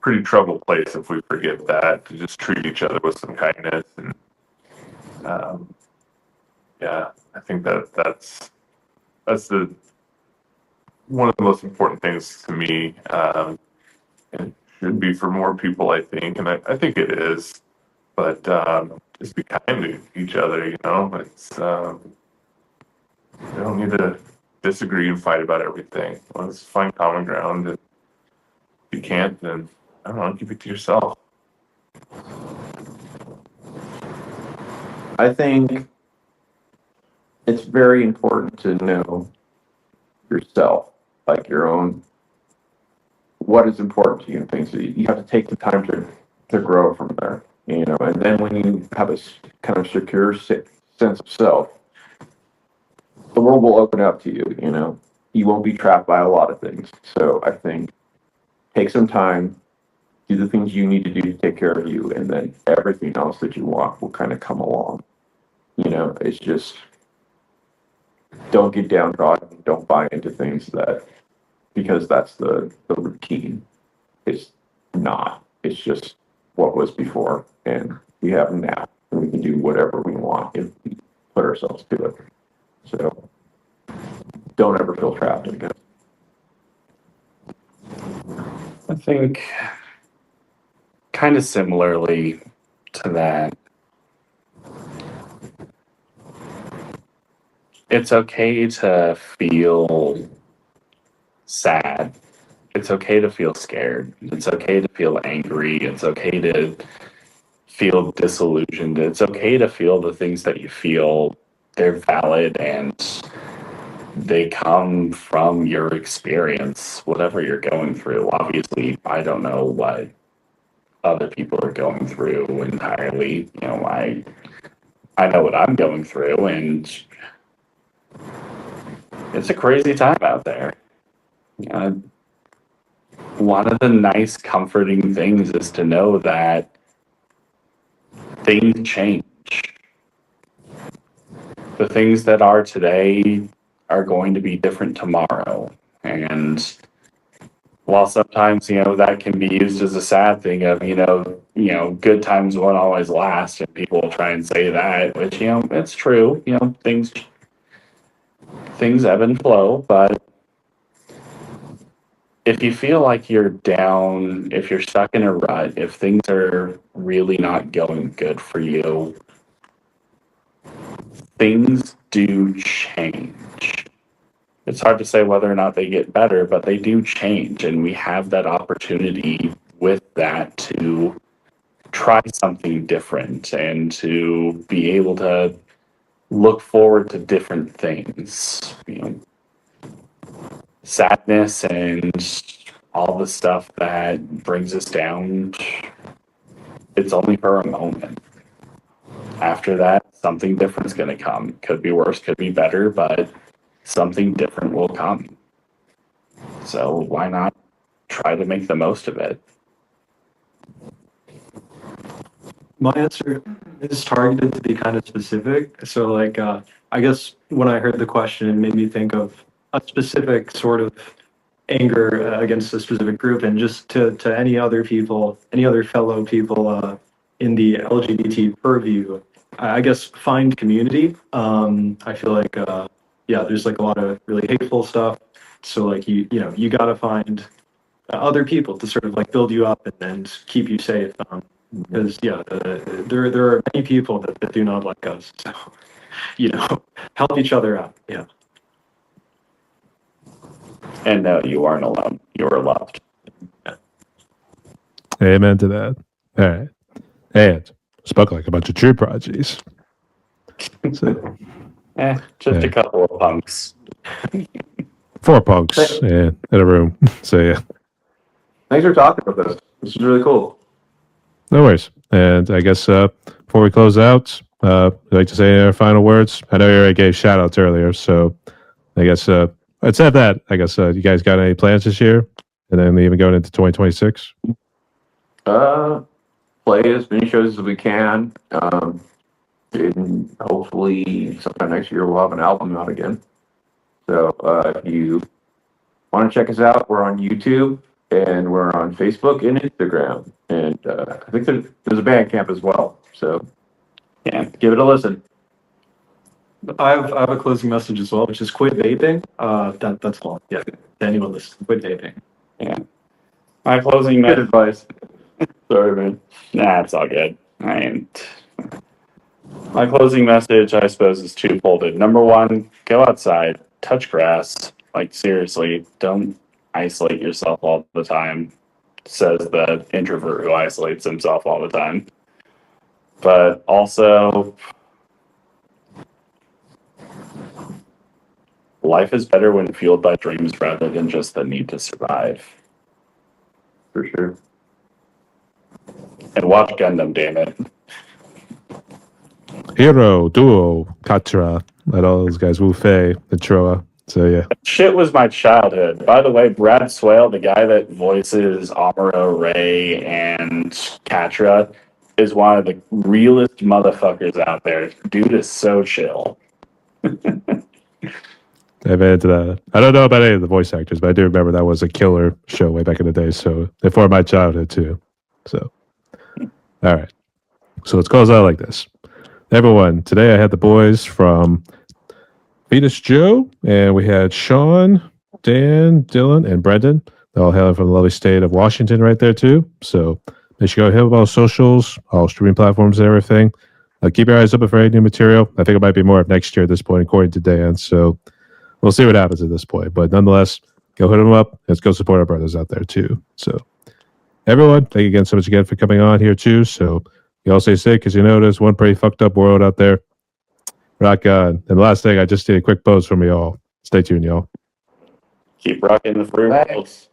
pretty troubled place if we forget that, to just treat each other with some kindness. And I think that's the one of the most important things to me. And should be for more people, I think, and I think it is. But just be kind to each other. It's you don't need to disagree and fight about everything. Let's find common ground, and if you can't, then I don't know, keep it to yourself. I think it's very important to know yourself, like your own, what is important to you and things. So you have to take the time to grow from there, and then when you have a kind of secure sense of self, the world will open up to you. You won't be trapped by a lot of things. So I think take some time, do the things you need to do to take care of you, and then everything else that you want will kind of come along. It's just, don't get downtrodden, don't buy into things because that's the routine. It's not. It's just what was before, and we have now, and we can do whatever we want if we put ourselves to it. So don't ever feel trapped, I guess. I think kind of similarly to that, it's okay to feel sad. It's okay to feel scared. It's okay to feel angry. It's okay to feel disillusioned. It's okay to feel the things that you feel. They're valid and they come from your experience, whatever you're going through. Obviously, I don't know what other people are going through entirely. I know what I'm going through, and it's a crazy time out there. One of the nice, comforting things is to know that things change. The things that are today are going to be different tomorrow. And while sometimes, that can be used as a sad thing of, good times won't always last, and people will try and say that, which, it's true. Things ebb and flow, but if you feel like you're down, if you're stuck in a rut, if things are really not going good for you, things do change. It's hard to say whether or not they get better, but they do change, and we have that opportunity with that to try something different and to be able to look forward to different things. Sadness and all the stuff that brings us down, it's only for a moment. After that, something different is going to come. Could be worse, could be better, but something different will come. So why not try to make the most of it? My answer is targeted to be kind of specific. So, I guess when I heard the question, it made me think of a specific sort of anger against a specific group, and just to any other people, any other fellow people in the LGBT purview, I guess find community. I feel like, there's a lot of really hateful stuff. So you gotta find other people to sort of build you up and keep you safe. Because there are many people that do not like us. So help each other out. Yeah. And no, you aren't alone. You are loved. Amen to that. All right. And spoke like a bunch of true prodigies. So, Just a couple of punks. 4 punks in a room. So, yeah. Thanks for talking with us. This is really cool. No worries. And I guess before we close out, I'd like to say our final words. I know you already gave shout outs earlier, so I guess outside of that, I guess you guys got any plans this year, and then even going into 2026. Play as many shows as we can. And hopefully sometime next year we'll have an album out again. So if you want to check us out, we're on YouTube and we're on Facebook and Instagram. And I think there's a Bandcamp as well. So Yeah. give it a listen. I have a closing message as well, which is quit vaping. That's all. Yeah, to anyone listening, quit vaping. Yeah. My closing Good message. advice. Sorry, man. Nah, it's all good. My closing message, I suppose, is twofolded. Number one, go outside, touch grass. Like, seriously, don't isolate yourself all the time, says the introvert who isolates himself all the time. But also, life is better when fueled by dreams rather than just the need to survive. For sure. And watch Gundam, damn it. Hero, Duo, Katra, and all those guys, Wu Fei, and Troa. So yeah, Shit was my childhood. By the way, Brad Swale, the guy that voices Amuro, Ray, and Katra, is one of the realest motherfuckers out there. Dude is so chill. I've been into that. I don't know about any of the voice actors, but I do remember that was a killer show way back in the day. So it formed my childhood too. So, all right. So let's close out like this. Everyone, today I had the boys from Fetus Joe, and we had Shawn, Dan, Dillon, and Brendan. They all hail from the lovely state of Washington right there too. So make sure you go hit up all socials, all streaming platforms and everything. Keep your eyes open for any new material. I think it might be more of next year at this point, according to Dan. So we'll see what happens at this point. But nonetheless, go hit them up. Let's go support our brothers out there too. So everyone, thank you again so much again for coming on here too. So you all stay safe because you know there's one pretty fucked up world out there. Rock on. And the last thing, I just did a quick post from y'all. Stay tuned, y'all. Keep rocking the fruit. Thanks.